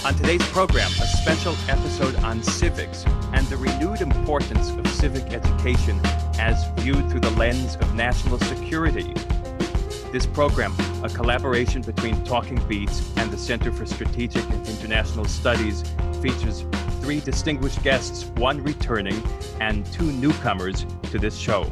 On today's program, a special episode on civics and the renewed importance of civic education as viewed through the lens of national security. This program, a collaboration between Talking Beats and the Center for Strategic and International Studies, features 3 distinguished guests, 1 returning and 2 newcomers to this show.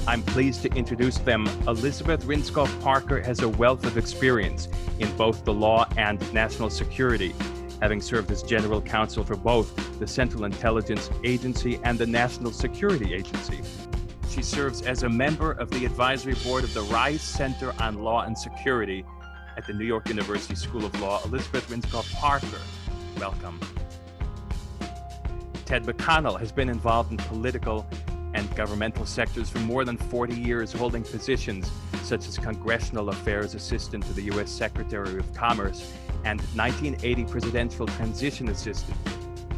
I'm pleased to introduce them. Elizabeth Rindskopf Parker has a wealth of experience in both the law and national security, having served as general counsel for both the Central Intelligence Agency and the National Security Agency. She serves as a member of the advisory board of the Rise Center on Law and Security at the New York University School of Law. Elizabeth Rindskopf Parker, welcome. Ted McConnell has been involved in political and governmental sectors for more than 40 years, holding positions such as Congressional Affairs Assistant to the U.S. Secretary of Commerce and 1980 Presidential Transition Assistant.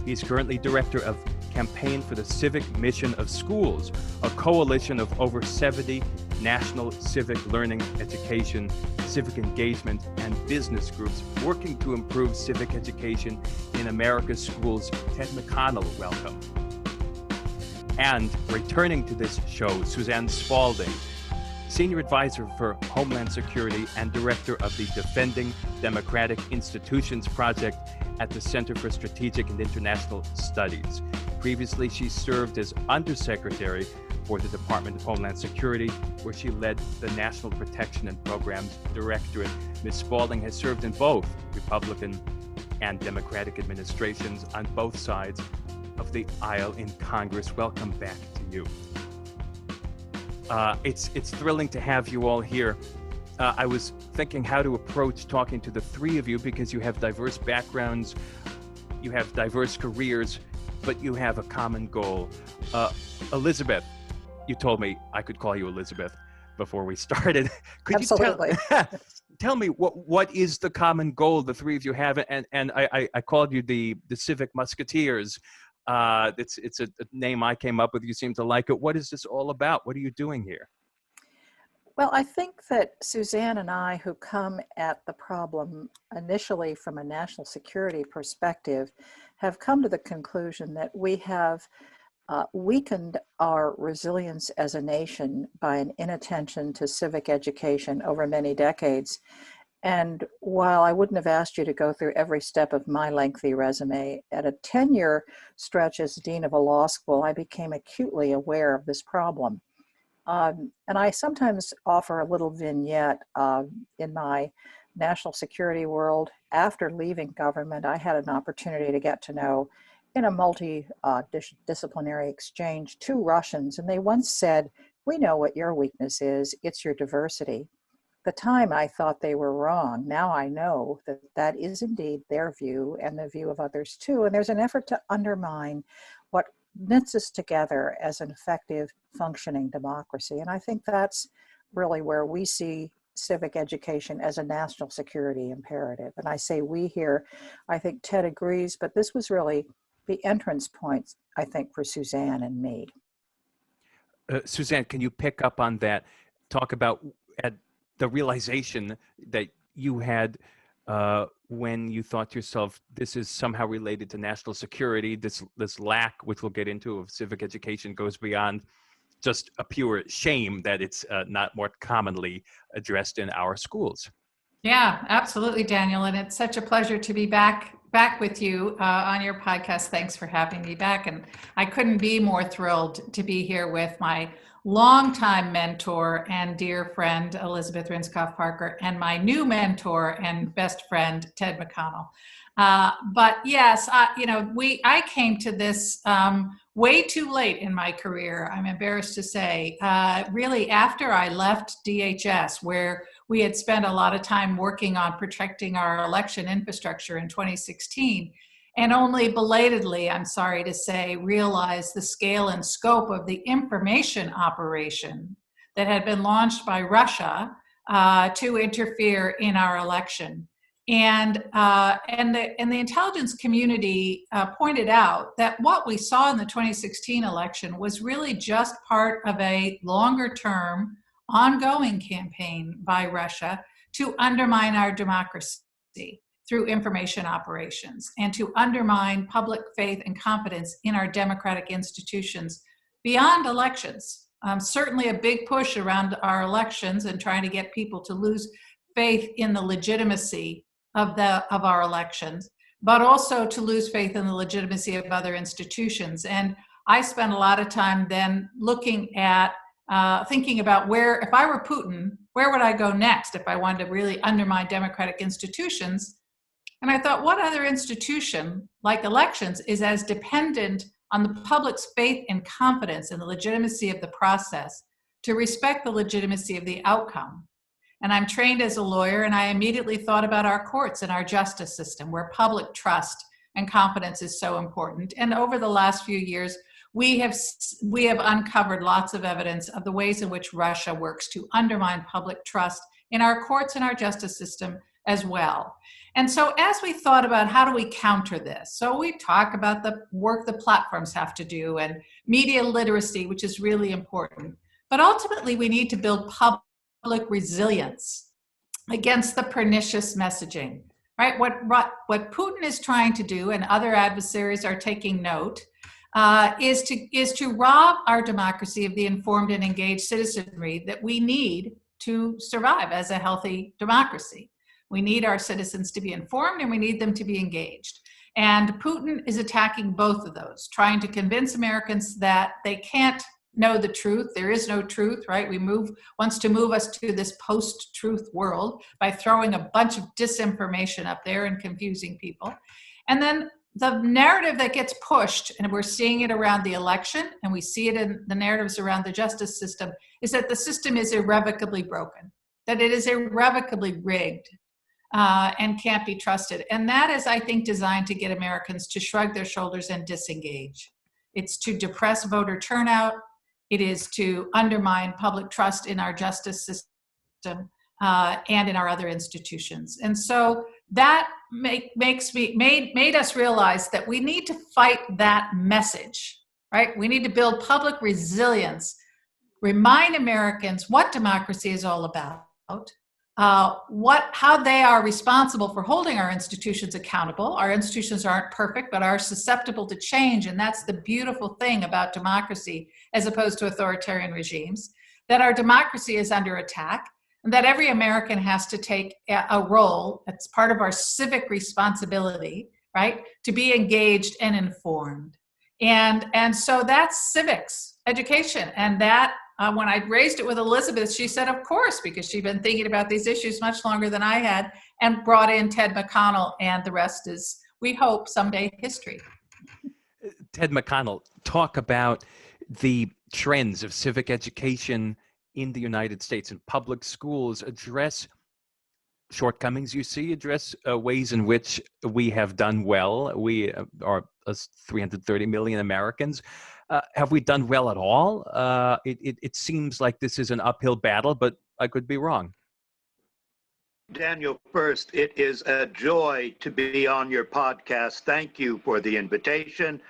He's currently Director of Campaign for the Civic Mission of Schools, a coalition of over 70 national civic learning, education, civic engagement, and business groups working to improve civic education in America's schools. Ted McConnell, welcome. And returning to this show, Suzanne Spaulding, Senior Advisor for Homeland Security and Director of the Defending Democratic Institutions Project at the Center for Strategic and International Studies. Previously, she served as Undersecretary for the Department of Homeland Security, where she led the National Protection and Programs Directorate. Ms. Spaulding has served in both Republican and Democratic administrations on both sides of the aisle in Congress. Welcome back to you. It's thrilling to have you all here. I was thinking how to approach talking to the 3 of you because you have diverse backgrounds, you have diverse careers, but you have a common goal. Elizabeth, you told me I could call you Elizabeth before we started. Could Absolutely. you tell me what is the common goal the 3 of you have? And I called you the Civic Musketeers. It's a name I came up with. You seem to like it. What is this all about? What are you doing here? Well, I think that Suzanne and I, who come at the problem initially from a national security perspective, have come to the conclusion that we have weakened our resilience as a nation by an inattention to civic education over many decades. And while I wouldn't have asked you to go through every step of my lengthy resume, at a 10-year stretch as dean of a law school, I became acutely aware of this problem. And I sometimes offer a little vignette in my national security world. After leaving government, I had an opportunity to get to know, in a multidisciplinary exchange, 2 Russians, and they once said, "We know what your weakness is, it's your diversity." At the time, I thought they were wrong. Now I know that that is indeed their view and the view of others too. And there's an effort to undermine what knits us together as an effective functioning democracy. And I think that's really where we see civic education as a national security imperative. And I say we here, I think Ted agrees, but this was really the entrance point, I think, for Suzanne and me. Suzanne, can you pick up on that? Talk about the realization that you had when you thought to yourself, this is somehow related to national security, this lack, which we'll get into, of civic education goes beyond just a pure shame that it's not more commonly addressed in our schools. Yeah, absolutely, Daniel. And it's such a pleasure to be back with you on your podcast. Thanks for having me back. And I couldn't be more thrilled to be here with my longtime mentor and dear friend, Elizabeth Rindskopf Parker, and my new mentor and best friend, Ted McConnell. But yes, I came to this way too late in my career, I'm embarrassed to say, really after I left DHS, where we had spent a lot of time working on protecting our election infrastructure in 2016. And only belatedly, I'm sorry to say, realized the scale and scope of the information operation that had been launched by Russia to interfere in our election. And the intelligence community pointed out that what we saw in the 2016 election was really just part of a longer-term, ongoing campaign by Russia to undermine our democracy. through information operations and to undermine public faith and confidence in our democratic institutions beyond elections. Certainly a big push around our elections and trying to get people to lose faith in the legitimacy of our elections, but also to lose faith in the legitimacy of other institutions. And I spent a lot of time then looking at thinking about where, if I were Putin, where would I go next if I wanted to really undermine democratic institutions? And I thought, what other institution, like elections, is as dependent on the public's faith and confidence in the legitimacy of the process to respect the legitimacy of the outcome? And I'm trained as a lawyer, and I immediately thought about our courts and our justice system, where public trust and confidence is so important. And over the last few years, we have uncovered lots of evidence of the ways in which Russia works to undermine public trust in our courts and our justice system as well. And so as we thought about how do we counter this, so we talk about the work the platforms have to do and media literacy, which is really important. But ultimately, we need to build public resilience against the pernicious messaging, right? What Putin is trying to do, and other adversaries are taking note, is to rob our democracy of the informed and engaged citizenry that we need to survive as a healthy democracy. We need our citizens to be informed, and we need them to be engaged. And Putin is attacking both of those, trying to convince Americans that they can't know the truth. There is no truth, right? Wants to move us to this post-truth world by throwing a bunch of disinformation up there and confusing people. And then the narrative that gets pushed, and we're seeing it around the election, and we see it in the narratives around the justice system, is that the system is irrevocably broken, that it is irrevocably rigged, and can't be trusted. And that is, I think, designed to get Americans to shrug their shoulders and disengage. It's to depress voter turnout. It is to undermine public trust in our justice system and in our other institutions. And so that made us realize that we need to fight that message, right? We need to build public resilience, remind Americans what democracy is all about, how they are responsible for holding our institutions accountable. Our institutions aren't perfect, but are susceptible to change. And that's the beautiful thing about democracy as opposed to authoritarian regimes, that our democracy is under attack, and that every American has to take a role. It's part of our civic responsibility, right, to be engaged and informed. And so that's civics education. And that when I raised it with Elizabeth, she said, of course, because she'd been thinking about these issues much longer than I had, and brought in Ted McConnell, and the rest is, we hope, someday history. Ted McConnell, talk about the trends of civic education in the United States and public schools. Address shortcomings you see, address ways in which we have done well. We are 330 million Americans. Have we done well at all? It seems like this is an uphill battle, but I could be wrong. Daniel, first, it is a joy to be on your podcast. Thank you for the invitation,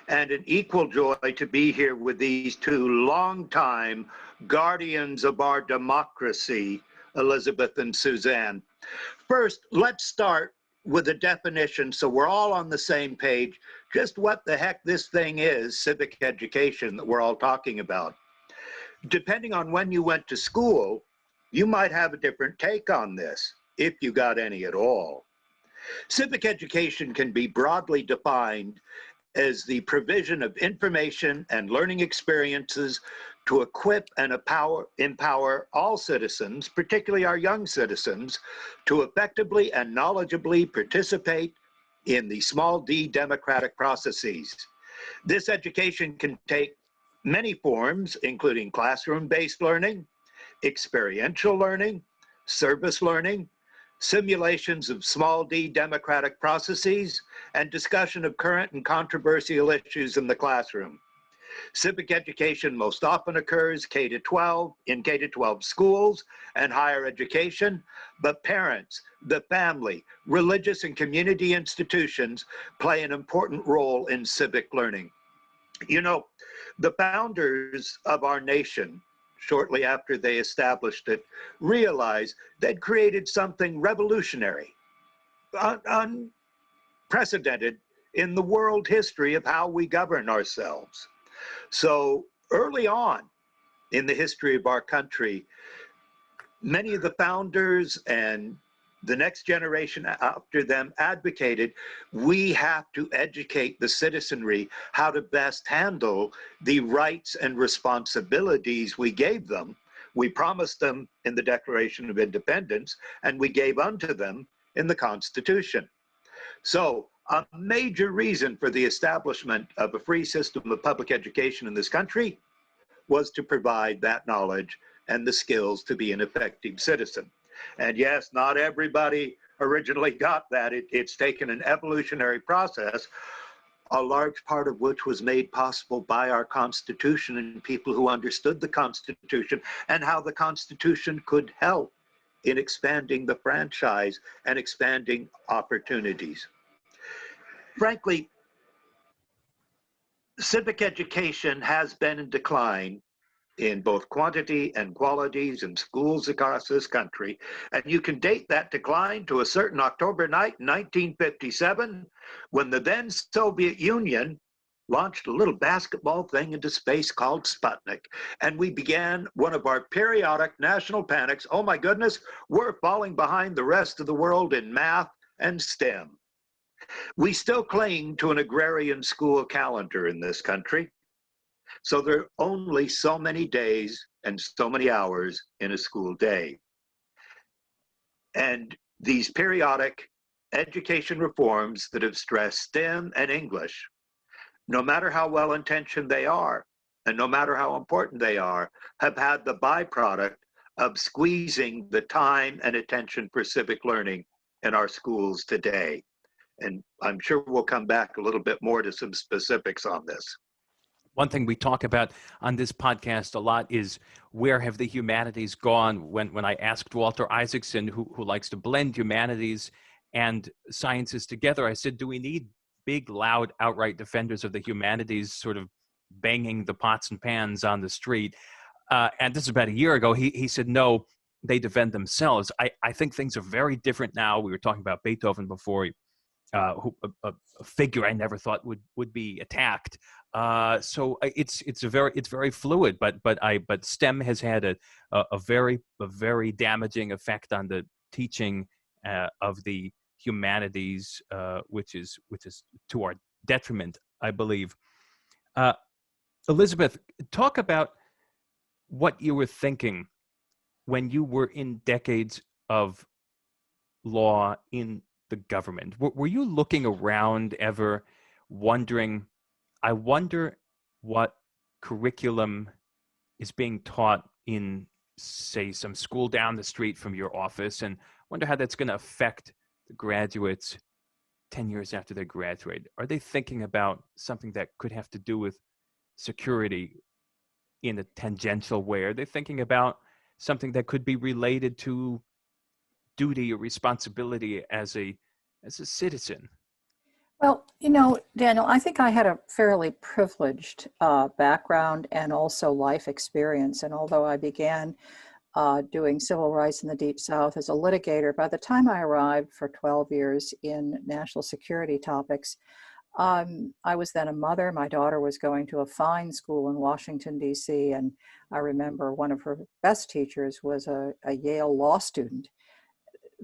and an equal joy to be here with these two longtime guardians of our democracy, Elizabeth and Suzanne. First, let's start with a definition so we're all on the same page, just what the heck this thing is, civic education, that we're all talking about. Depending on when you went to school, you might have a different take on this, if you got any at all. Civic education can be broadly defined as the provision of information and learning experiences to equip and empower all citizens, particularly our young citizens, to effectively and knowledgeably participate in the small d democratic processes. This education can take many forms, including classroom-based learning, experiential learning, service learning, simulations of small d democratic processes, and discussion of current and controversial issues in the classroom. Civic education most often occurs K-12 in K-12 schools and higher education, but parents, the family, religious and community institutions play an important role in civic learning. You know, the founders of our nation, shortly after they established it, realized they'd created something revolutionary. unprecedented in the world history of how we govern ourselves. So early on in the history of our country, many of the founders and the next generation after them advocated, we have to educate the citizenry how to best handle the rights and responsibilities we gave them. We promised them in the Declaration of Independence, and we gave unto them in the Constitution. So a major reason for the establishment of a free system of public education in this country was to provide that knowledge and the skills to be an effective citizen. And yes, not everybody originally got that. It's taken an evolutionary process, a large part of which was made possible by our Constitution and people who understood the Constitution and how the Constitution could help in expanding the franchise and expanding opportunities. Frankly, civic education has been in decline in both quantity and qualities in schools across this country. And you can date that decline to a certain October night in 1957, when the then Soviet Union launched a little basketball thing into space called Sputnik. And we began one of our periodic national panics. Oh my goodness, we're falling behind the rest of the world in math and STEM. We still cling to an agrarian school calendar in this country. So there are only so many days and so many hours in a school day. And these periodic education reforms that have stressed STEM and English, no matter how well-intentioned they are, and no matter how important they are, have had the byproduct of squeezing the time and attention for civic learning in our schools today. And I'm sure we'll come back a little bit more to some specifics on this. One thing we talk about on this podcast a lot is where have the humanities gone? When I asked Walter Isaacson, who likes to blend humanities and sciences together, I said, do we need big, loud, outright defenders of the humanities sort of banging the pots and pans on the street? And this is about a year ago. He said, no, they defend themselves. I think things are very different now. We were talking about Beethoven before, a figure I never thought would be attacked. So it's very fluid, but STEM has had a very damaging effect on the teaching of the humanities, which is to our detriment, I believe. Elizabeth, talk about what you were thinking when you were in decades of law in the government. Were you looking around ever wondering, I wonder what curriculum is being taught in, say, some school down the street from your office, and wonder how that's going to affect the graduates 10 years after they graduate? Are they thinking about something that could have to do with security in a tangential way? Are they thinking about something that could be related to duty or responsibility as a citizen? Well, Daniel, I think I had a fairly privileged background and also life experience. And although I began doing civil rights in the Deep South as a litigator, by the time I arrived for 12 years in national security topics, I was then a mother. My daughter was going to a fine school in Washington, D.C. And I remember one of her best teachers was a Yale law student.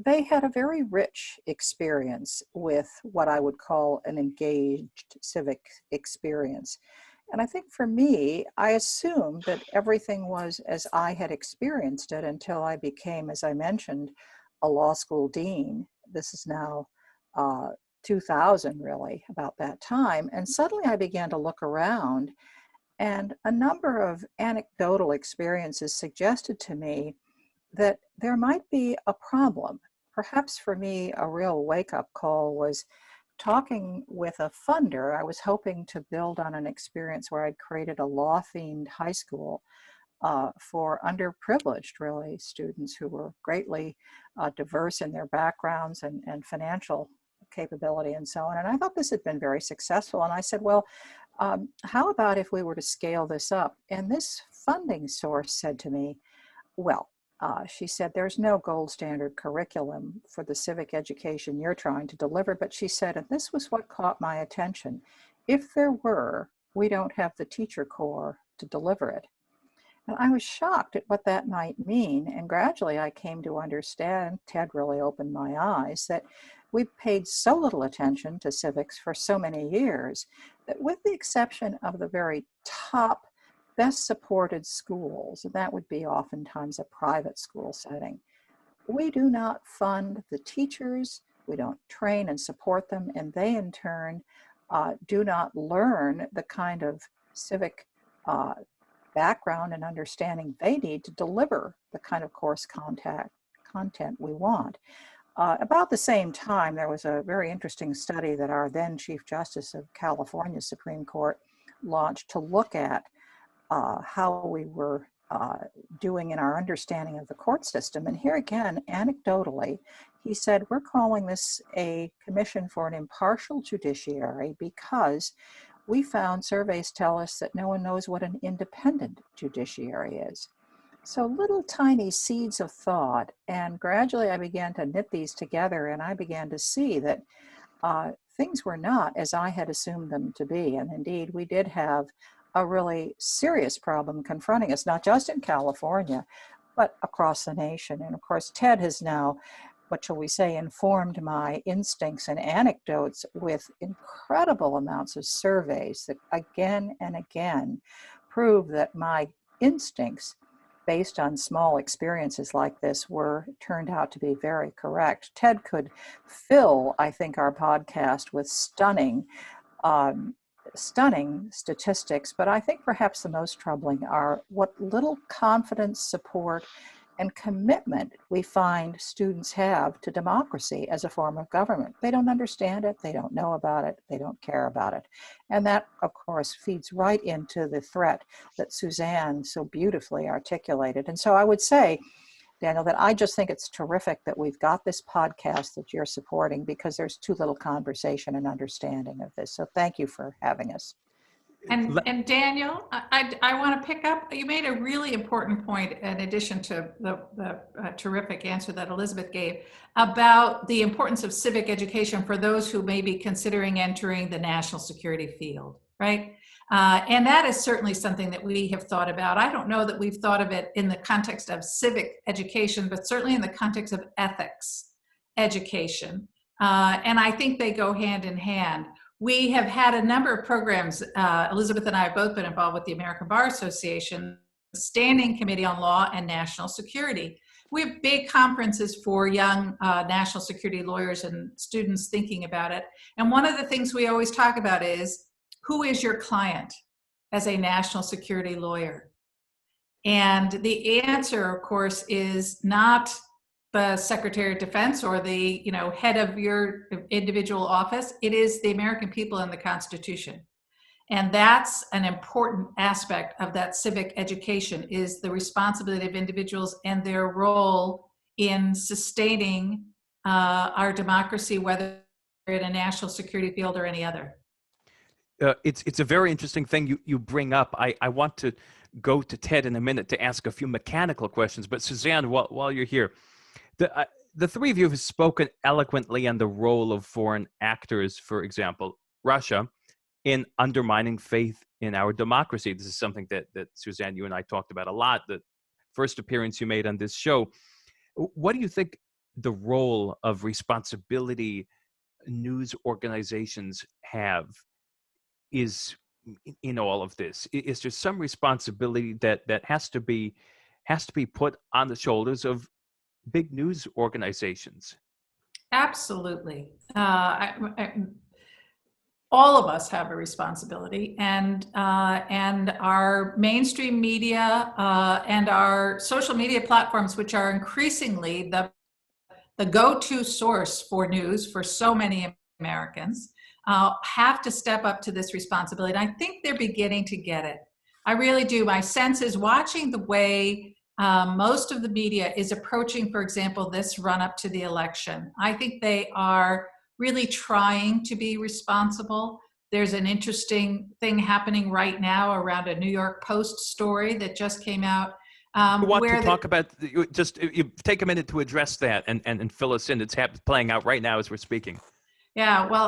They had a very rich experience with what I would call an engaged civic experience. And I think for me, I assumed that everything was as I had experienced it until I became, as I mentioned, a law school dean. This is now 2000, really, about that time. And suddenly I began to look around, and a number of anecdotal experiences suggested to me that there might be a problem. Perhaps for me, a real wake-up call was talking with a funder. I was hoping to build on an experience where I'd created a law-themed high school for underprivileged, really, students who were greatly diverse in their backgrounds and financial capability and so on. And I thought this had been very successful. And I said, well, how about if we were to scale this up? And this funding source said to me, well, She said, there's no gold standard curriculum for the civic education you're trying to deliver. But she said, and this was what caught my attention, if there were, we don't have the teacher corps to deliver it. And I was shocked at what that might mean. And gradually I came to understand, Ted really opened my eyes, that we've paid so little attention to civics for so many years that, with the exception of the very top, best supported schools, and that would be oftentimes a private school setting, we do not fund the teachers, we don't train and support them, and they in turn do not learn the kind of civic background and understanding they need to deliver the kind of course content we want. About the same time, there was a very interesting study that our then Chief Justice of California Supreme Court launched to look at how we were doing in our understanding of the court system. And here again, anecdotally, he said, we're calling this a commission for an impartial judiciary because we found surveys tell us that no one knows what an independent judiciary is. So little tiny seeds of thought, and gradually I began to knit these together, and I began to see that things were not as I had assumed them to be. And indeed, we did have a really serious problem confronting us, not just in California, but across the nation. And of course, Ted has now, what shall we say, informed my instincts and anecdotes with incredible amounts of surveys that again and again prove that my instincts, based on small experiences like this, turned out to be very correct. Ted could fill, I think, our podcast with stunning statistics, but I think perhaps the most troubling are what little confidence, support, and commitment we find students have to democracy as a form of government. They don't understand it, they don't know about it, they don't care about it. And that, of course, feeds right into the threat that Suzanne so beautifully articulated. And so I would say, Daniel, that I just think it's terrific that we've got this podcast that you're supporting, because there's too little conversation and understanding of this. So thank you for having us. And Daniel, I want to pick up, you made a really important point in addition to the terrific answer that Elizabeth gave about the importance of civic education for those who may be considering entering the national security field, right? And that is certainly something that we have thought about. I don't know that we've thought of it in the context of civic education, but certainly in the context of ethics education. And I think they go hand in hand. We have had a number of programs. Elizabeth and I have both been involved with the American Bar Association Standing Committee on Law and National Security. We have big conferences for young national security lawyers and students thinking about it. And one of the things we always talk about is, who is your client as a national security lawyer? And the answer, of course, is not the Secretary of Defense or the head of your individual office. It is the American people and the Constitution. And that's an important aspect of that civic education, is the responsibility of individuals and their role in sustaining our democracy, whether in a national security field or any other. It's a very interesting thing you bring up. I want to go to Ted in a minute to ask a few mechanical questions, but Suzanne, while you're here, the three of you have spoken eloquently on the role of foreign actors, for example, Russia, in undermining faith in our democracy. This is something that Suzanne, you and I talked about a lot, the first appearance you made on this show. What do you think the role of responsibility news organizations have is in all of this? Is there some responsibility that has to be put on the shoulders of big news organizations? Absolutely. All of us have a responsibility, and our mainstream media and our social media platforms, which are increasingly the go-to source for news for so many Americans, have to step up to this responsibility. And I think they're beginning to get it. I really do. My sense is, watching the way most of the media is approaching, for example, this run up to the election, I think they are really trying to be responsible. There's an interesting thing happening right now around a New York Post story that just came out I want where to talk about, just you take a minute to address that and fill us in. It's playing out right now as we're speaking. Yeah, well,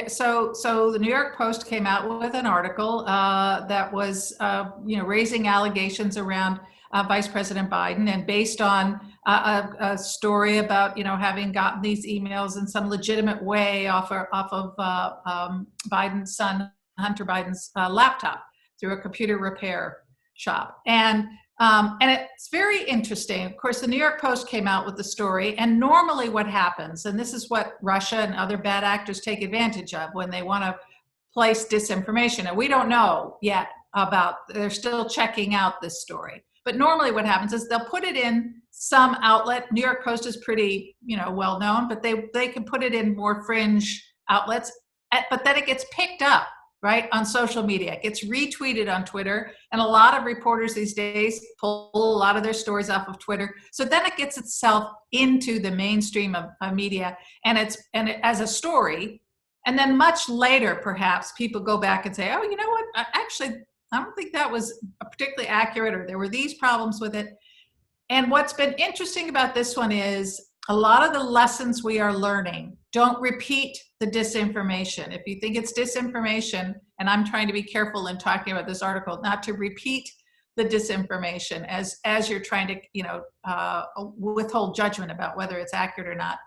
so the New York Post came out with an article that was, raising allegations around Vice President Biden, and based on a story about, having gotten these emails in some legitimate way off of Biden's son, Hunter Biden's laptop through a computer repair shop. And it's very interesting. Of course, the New York Post came out with the story, and normally what happens, and this is what Russia and other bad actors take advantage of when they want to place disinformation, and we don't know yet they're still checking out this story. But normally what happens is they'll put it in some outlet. New York Post is pretty, well known, but they can put it in more fringe outlets, but then it gets picked up, right, on social media. It gets retweeted on Twitter, and a lot of reporters these days pull a lot of their stories off of Twitter. So then it gets itself into the mainstream of media, and it as a story. And then much later, perhaps people go back and say, oh, you know what? Actually, I don't think that was particularly accurate, or there were these problems with it. And what's been interesting about this one is a lot of the lessons we are learning don't repeat the disinformation. If you think it's disinformation, and I'm trying to be careful in talking about this article, not to repeat the disinformation as you're trying to, withhold judgment about whether it's accurate or not.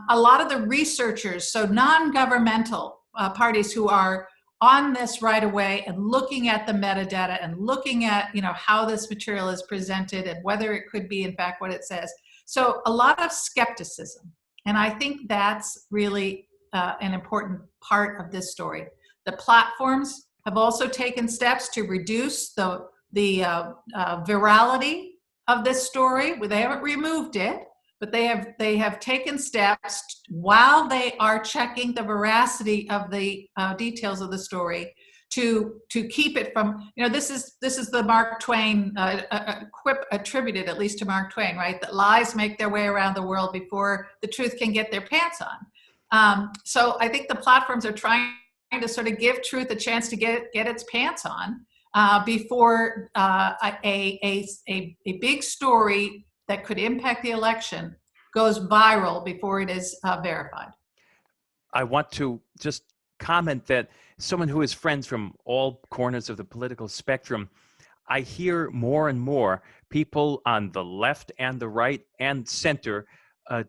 A lot of the researchers, so non-governmental parties who are on this right away and looking at the metadata and looking at, how this material is presented and whether it could be in fact what it says. So a lot of skepticism. And I think that's really an important part of this story. The platforms have also taken steps to reduce the virality of this story. They haven't removed it, but they have taken steps while they are checking the veracity of the details of the story to keep it from, this is the Mark Twain quip attributed at least to Mark Twain, right? That lies make their way around the world before the truth can get their pants on. So I think the platforms are trying to sort of give truth a chance to get its pants on before a big story that could impact the election goes viral before it is verified. I want to just comment that someone who is friends from all corners of the political spectrum, I hear more and more people on the left and the right and center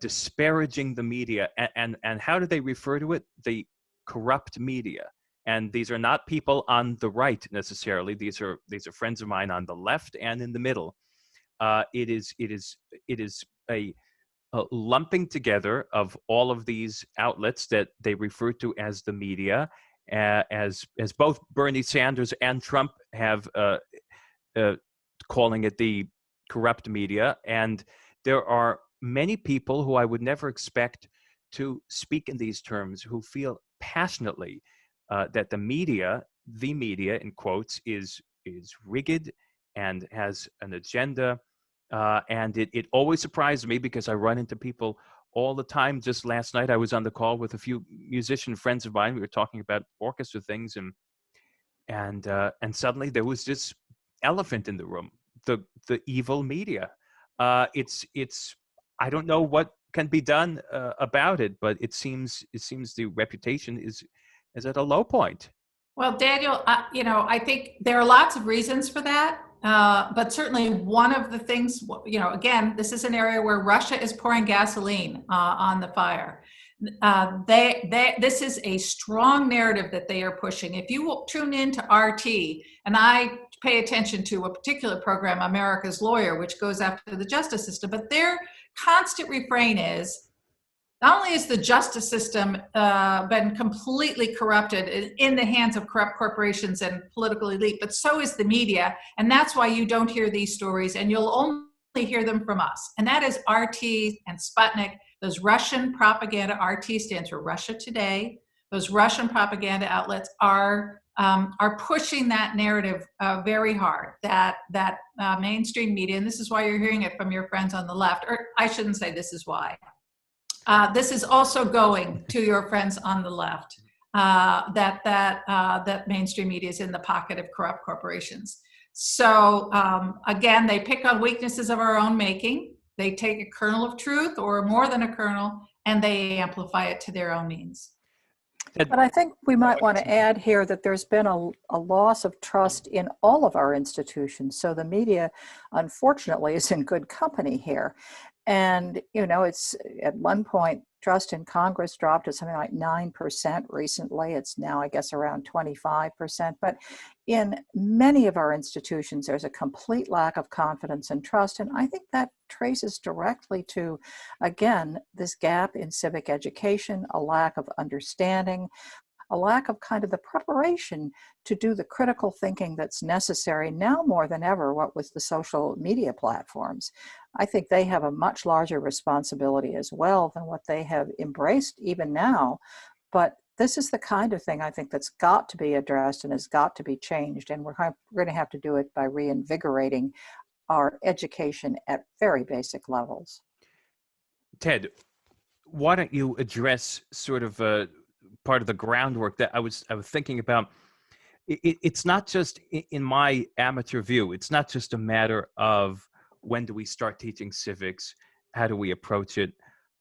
disparaging the media. And how do they refer to it? The corrupt media. And these are not people on the right necessarily. These are friends of mine on the left and in the middle. It is a lumping together of all of these outlets that they refer to as the media, as both Bernie Sanders and Trump have calling it the corrupt media. And there are many people who I would never expect to speak in these terms who feel passionately that the media in quotes is rigged and has an agenda. And it always surprises me because I run into people all the time. Just last night, I was on the call with a few musician friends of mine. We were talking about orchestra things, and suddenly there was this elephant in the room: the evil media. It's I don't know what can be done about it, but it seems the reputation is at a low point. Well, Daniel, I think there are lots of reasons for that. But certainly one of the things, again, this is an area where Russia is pouring gasoline on the fire. This is a strong narrative that they are pushing. If you will tune into RT, and I pay attention to a particular program, America's Lawyer, which goes after the justice system, but their constant refrain is, not only has the justice system been completely corrupted in the hands of corrupt corporations and political elite, but so is the media. And that's why you don't hear these stories, and you'll only hear them from us. And that is RT and Sputnik, those Russian propaganda. RT stands for Russia Today. Those Russian propaganda outlets are pushing that narrative very hard, that mainstream media, and this is why you're hearing it from your friends on the left, or I shouldn't say this is why. This is also going to your friends on the left, that mainstream media is in the pocket of corrupt corporations. So again, they pick on weaknesses of our own making. They take a kernel of truth or more than a kernel, and they amplify it to their own means. But I think we might want to add here that there's been a loss of trust in all of our institutions. So the media, unfortunately, is in good company here. And, you know, it's at one point, trust in Congress dropped to something like 9% recently. It's now, I guess, around 25%. But in many of our institutions, there's a complete lack of confidence and trust. And I think that traces directly to, again, this gap in civic education, a lack of understanding, a lack of kind of the preparation to do the critical thinking that's necessary now more than ever, what with the social media platforms. I think they have a much larger responsibility as well than what they have embraced even now. But this is the kind of thing I think that's got to be addressed and has got to be changed. And we're going to have to do it by reinvigorating our education at very basic levels. Ted, why don't you address sort of part of the groundwork that I was thinking about? It's not just, in my amateur view, it's not just a matter of when do we start teaching civics, how do we approach it,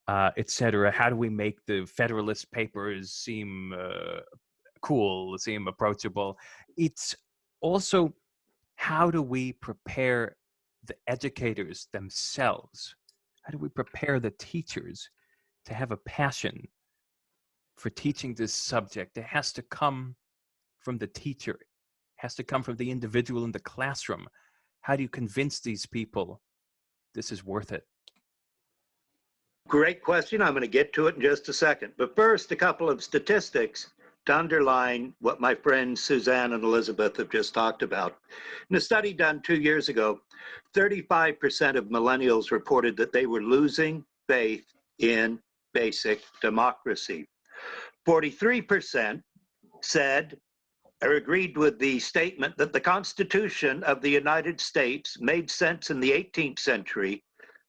et cetera. How do we make the Federalist Papers seem cool, seem approachable? It's also, how do we prepare the educators themselves? How do we prepare the teachers to have a passion for teaching this subject? It has to come from the teacher. It has to come from the individual in the classroom. How do you convince these people this is worth it? Great question. I'm going to get to it in just a second. But first, a couple of statistics to underline what my friends Suzanne and Elizabeth have just talked about. In a study done 2 years ago, 35% of millennials reported that they were losing faith in basic democracy. 43% said or agreed with the statement that the Constitution of the United States made sense in the 18th century,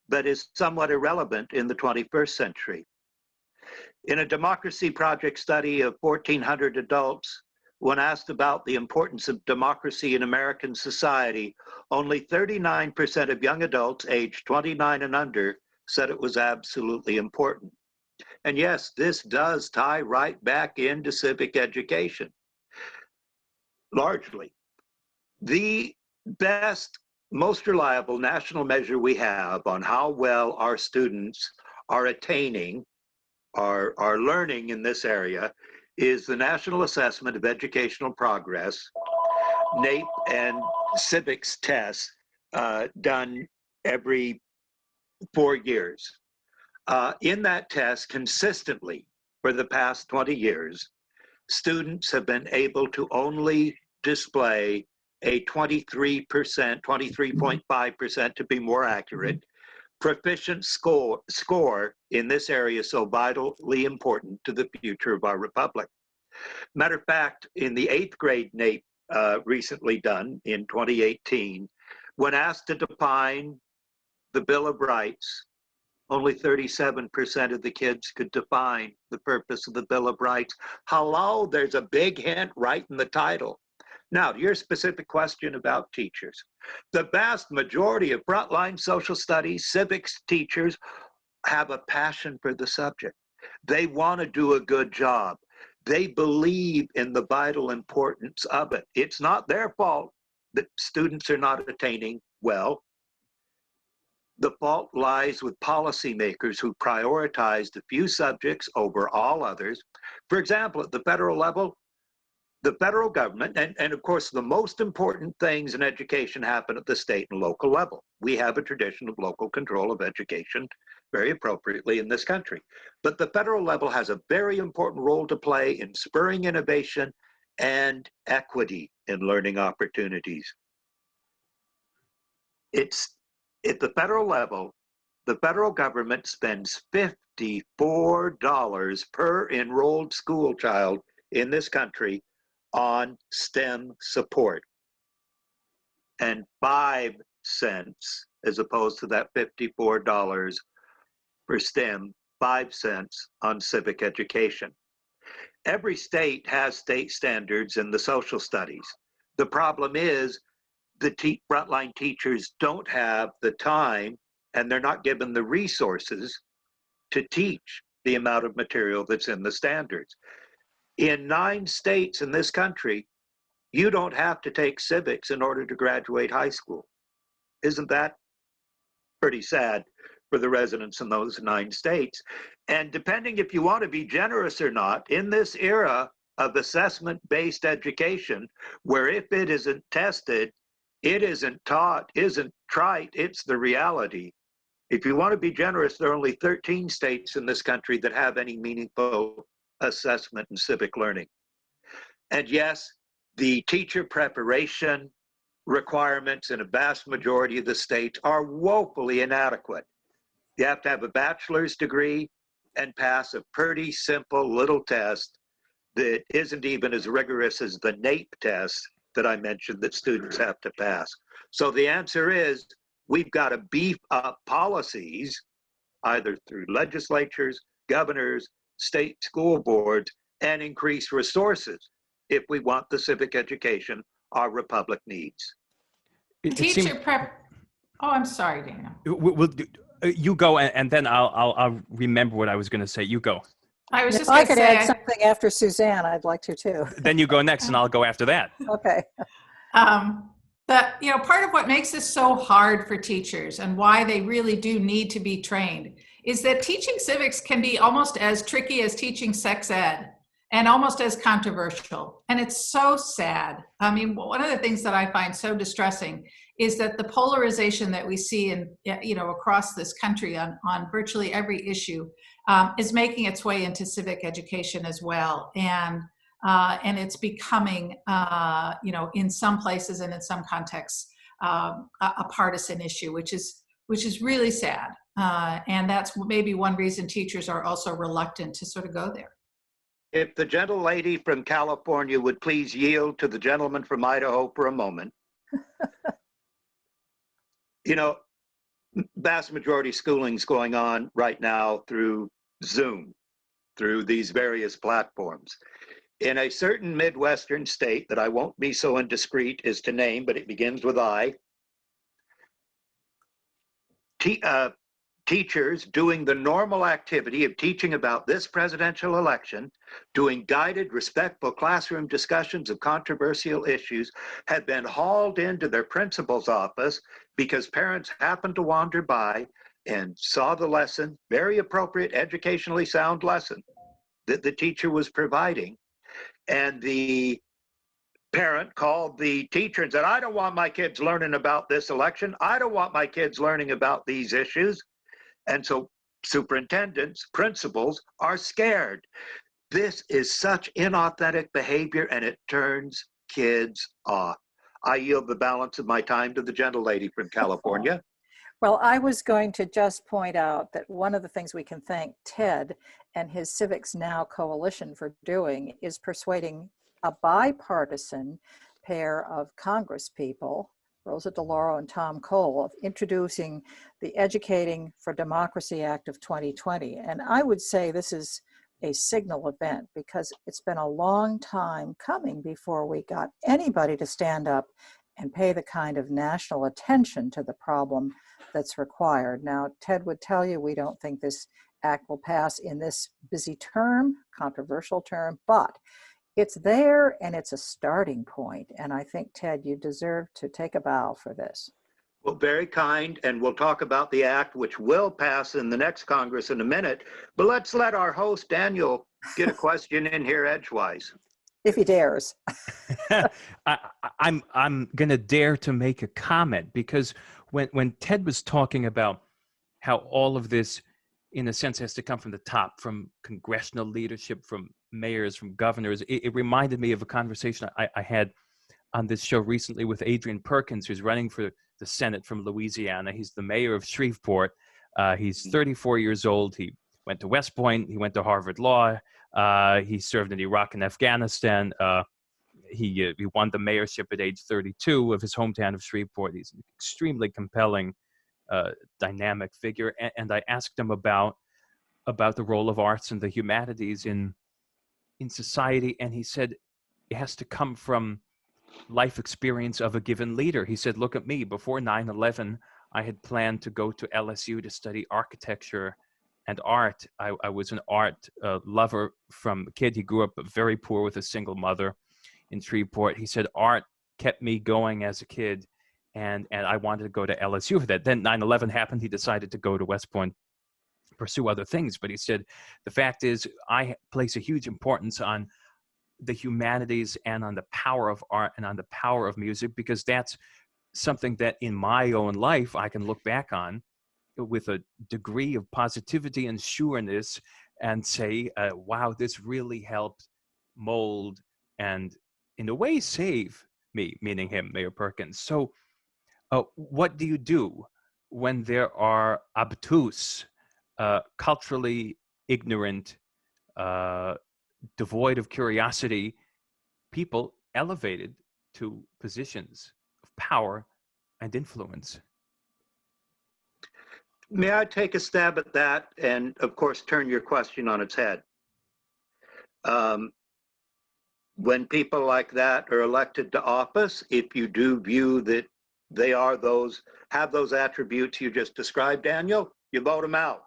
but is somewhat irrelevant in the 21st century. In a Democracy Project study of 1,400 adults, when asked about the importance of democracy in American society, only 39% of young adults aged 29 and under said it was absolutely important. And yes, this does tie right back into civic education. Largely, the best, most reliable national measure we have on how well our students are attaining, are learning in this area, is the National Assessment of Educational Progress, NAEP and civics tests done every 4 years. In that test, consistently for the past 20 years, students have been able to only display a 23%, 23.5% to be more accurate, proficient score in this area so vitally important to the future of our republic. Matter of fact, in the 8th grade NAEP recently done in 2018, when asked to define the Bill of Rights, only 37% of the kids could define the purpose of the Bill of Rights. Hello, there's a big hint right in the title. Now, to your specific question about teachers, the vast majority of frontline social studies, civics teachers have a passion for the subject. They want to do a good job. They believe in the vital importance of it. It's not their fault that students are not attaining well. The fault lies with policymakers who prioritized a few subjects over all others. For example, at the federal level, the federal government, and of course the most important things in education happen at the state and local level. We have a tradition of local control of education very appropriately in this country. But the federal level has a very important role to play in spurring innovation and equity in learning opportunities. It's at the federal level, the federal government spends $54 per enrolled school child in this country on STEM support, and 5 cents, as opposed to that $54 for STEM, 5 cents on civic education. Every state has state standards in the social studies. The problem is the frontline teachers don't have the time and they're not given the resources to teach the amount of material that's in the standards. In 9 states in this country, you don't have to take civics in order to graduate high school. Isn't that pretty sad for the residents in those 9 states? And depending if you want to be generous or not, in this era of assessment-based education, where if it isn't tested, it isn't taught, isn't trite, it's the reality. If you want to be generous, there are only 13 states in this country that have any meaningful assessment in civic learning. And yes, the teacher preparation requirements in a vast majority of the states are woefully inadequate. You have to have a bachelor's degree and pass a pretty simple little test that isn't even as rigorous as the NAEP test that I mentioned that students have to pass. So the answer is, we've got to beef up policies, either through legislatures, governors, state school boards, and increase resources if we want the civic education our republic needs. Teacher prep. Oh, I'm sorry, Dana. You go, and then I'll remember what I was going to say. You go. I was If just I going to could say. add something after Suzanne, I'd like to too. Then you go next, and I'll go after that. Okay. That, you know, part of what makes this so hard for teachers and why they really do need to be trained is that teaching civics can be almost as tricky as teaching sex ed and almost as controversial. And it's so sad. I mean, one of the things that I find so distressing is that the polarization that we see in, you know, across this country on virtually every issue is making its way into civic education as well. And it's becoming, you know, in some places and in some contexts, a partisan issue, which is really sad. And that's maybe one reason teachers are also reluctant to sort of go there. If the gentle lady from California would please yield to the gentleman from Idaho for a moment. You know, vast majority schooling's going on right now through Zoom, through these various platforms. In a certain Midwestern state that I won't be so indiscreet as to name, but it begins with I, teachers doing the normal activity of teaching about this presidential election, doing guided, respectful classroom discussions of controversial issues, have been hauled into their principal's office because parents happened to wander by and saw the lesson, very appropriate, educationally sound lesson that the teacher was providing. And the parent called the teacher and said, I don't want my kids learning about this election. I don't want my kids learning about these issues. And so superintendents, principals are scared. This is such inauthentic behavior and it turns kids off. I yield the balance of my time to the gentle lady from California. Well, I was going to just point out that one of the things we can thank Ted and his Civics Now coalition for doing is persuading a bipartisan pair of Congress people, Rosa DeLauro and Tom Cole, of introducing the Educating for Democracy Act of 2020. And I would say this is a signal event because it's been a long time coming before we got anybody to stand up and pay the kind of national attention to the problem that's required. Now, Ted would tell you we don't think this act will pass in this busy term, controversial term, but it's there and it's a starting point. And I think, Ted, you deserve to take a bow for this. Well, very kind, and we'll talk about the act, which will pass in the next Congress in a minute. But let's let our host, Daniel, get a question in here edgewise. If he dares. I'm going to dare to make a comment because when Ted was talking about how all of this, in a sense, has to come from the top, from congressional leadership, from mayors, from governors, it reminded me of a conversation I had on this show recently with Adrian Perkins, who's running for the Senate from Louisiana. He's the mayor of Shreveport. He's 34 years old. He went to West Point. He went to Harvard Law. He served in Iraq and Afghanistan. He won the mayorship at age 32 of his hometown of Shreveport. He's an extremely compelling, dynamic figure. And I asked him about the role of arts and the humanities in society. And he said it has to come from life experience of a given leader. He said, look at me, before 9/11, I had planned to go to LSU to study architecture and art. I was an art lover from a kid. He grew up very poor with a single mother in Shreveport. He said art kept me going as a kid, and I wanted to go to LSU for that. Then 9/11 happened. He decided to go to West Point, pursue other things. But he said, the fact is, I place a huge importance on the humanities and on the power of art and on the power of music, because that's something that in my own life I can look back on with a degree of positivity and sureness and say, wow, this really helped mold and in a way save me, meaning him, Mayor Perkins. So what do you do when there are obtuse, culturally ignorant, devoid of curiosity people elevated to positions of power and influence? May I take a stab at that and, of course, turn your question on its head? When people like that are elected to office, if you do view that they are have those attributes you just described, Daniel, you vote them out.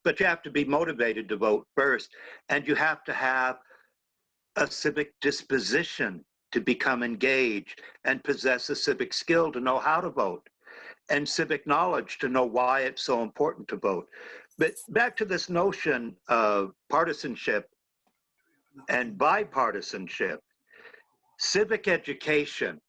But you have to be motivated to vote first, and you have to have a civic disposition to become engaged and possess a civic skill to know how to vote, and civic knowledge to know why it's so important to vote. But back to this notion of partisanship and bipartisanship, civic education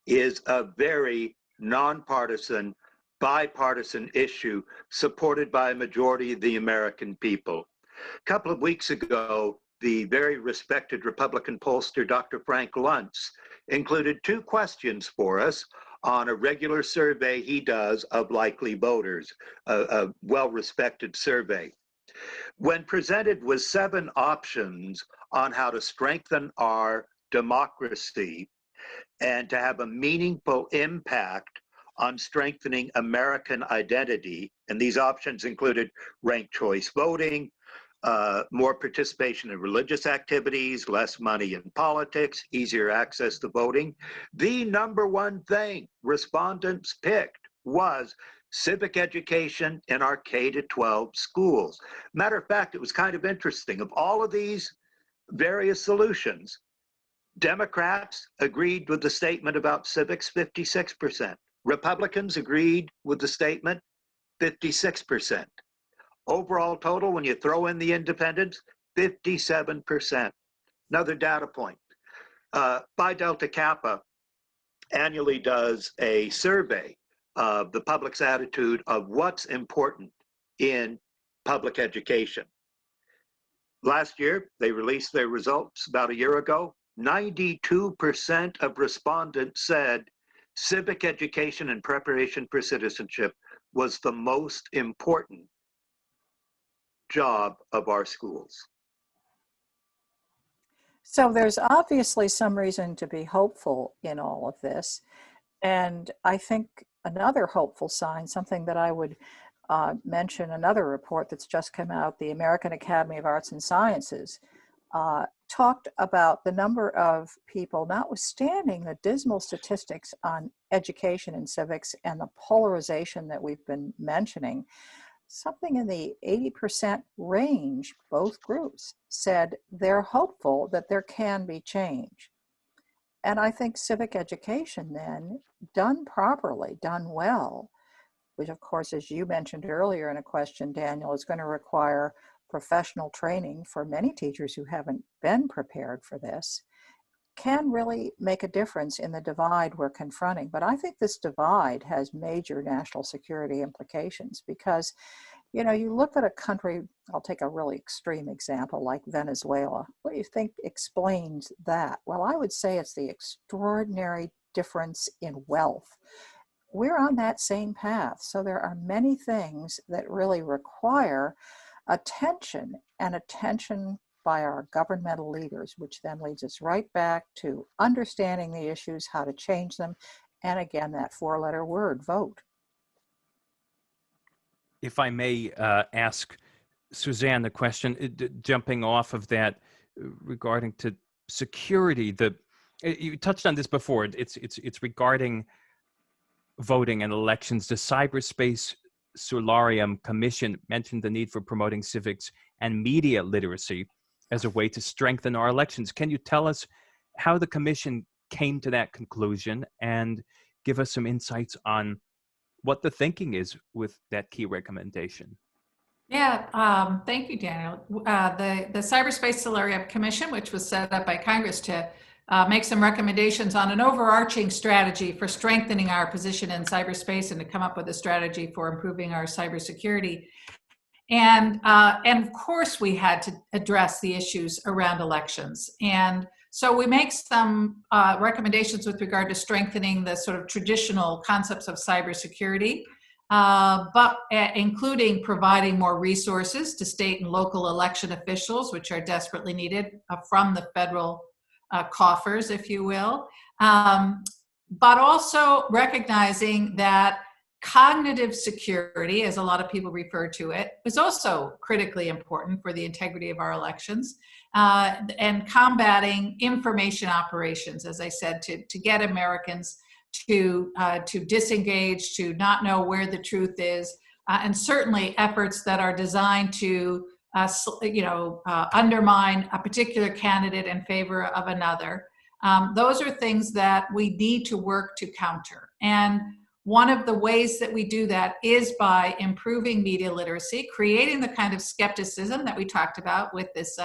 is a very nonpartisan, bipartisan issue supported by a majority of the American people. A couple of weeks ago, the very respected Republican pollster, Dr. Frank Luntz, included 2 questions for us on a regular survey he does of likely voters, a well-respected survey. When presented with 7 options on how to strengthen our democracy and to have a meaningful impact on strengthening American identity, and these options included ranked choice voting, more participation in religious activities, less money in politics, easier access to voting. The number 1 thing respondents picked was civic education in our K-12 schools. Matter of fact, it was kind of interesting. Of all of these various solutions, Democrats agreed with the statement about civics, 56%. Republicans agreed with the statement, 56%. Overall total, when you throw in the independents, 57%. Another data point. Phi Delta Kappa annually does a survey of the public's attitude of what's important in public education. Last year, they released their results about a year ago. 92% of respondents said civic education and preparation for citizenship was the most important job of our schools. So there's obviously some reason to be hopeful in all of this. And I think another hopeful sign, something that I would mention, another report that's just come out, the American Academy of Arts and Sciences, talked about the number of people, notwithstanding the dismal statistics on education and civics and the polarization that we've been mentioning, something in the 80% range, both groups said they're hopeful that there can be change. And I think civic education then, done properly, done well, which of course, as you mentioned earlier in a question, Daniel, is going to require professional training for many teachers who haven't been prepared for this, can really make a difference in the divide we're confronting. But I think this divide has major national security implications because, you know, you look at a country, I'll take a really extreme example like Venezuela. What do you think explains that? Well, I would say it's the extraordinary difference in wealth. We're on that same path. So there are many things that really require attention, and attention by our governmental leaders, which then leads us right back to understanding the issues, how to change them, and again, that 4-letter word, vote. If I may ask Suzanne the question, jumping off of that regarding to security, You touched on this before. It's regarding voting and elections. The Cyberspace Solarium Commission mentioned the need for promoting civics and media literacy as a way to strengthen our elections. Can you tell us how the commission came to that conclusion and give us some insights on what the thinking is with that key recommendation? Yeah, thank you, Daniel. The Cyberspace Solarium Commission, which was set up by Congress to make some recommendations on an overarching strategy for strengthening our position in cyberspace and to come up with a strategy for improving our cybersecurity. And of course, we had to address the issues around elections. And so we make some recommendations with regard to strengthening the sort of traditional concepts of cybersecurity, but including providing more resources to state and local election officials, which are desperately needed from the federal coffers, if you will, but also recognizing that cognitive security, as a lot of people refer to it, is also critically important for the integrity of our elections, and combating information operations, as I said, to get Americans to disengage, to not know where the truth is, and certainly efforts that are designed to undermine a particular candidate in favor of another. Those are things that we need to work to counter. And one of the ways that we do that is by improving media literacy, creating the kind of skepticism that we talked about with this,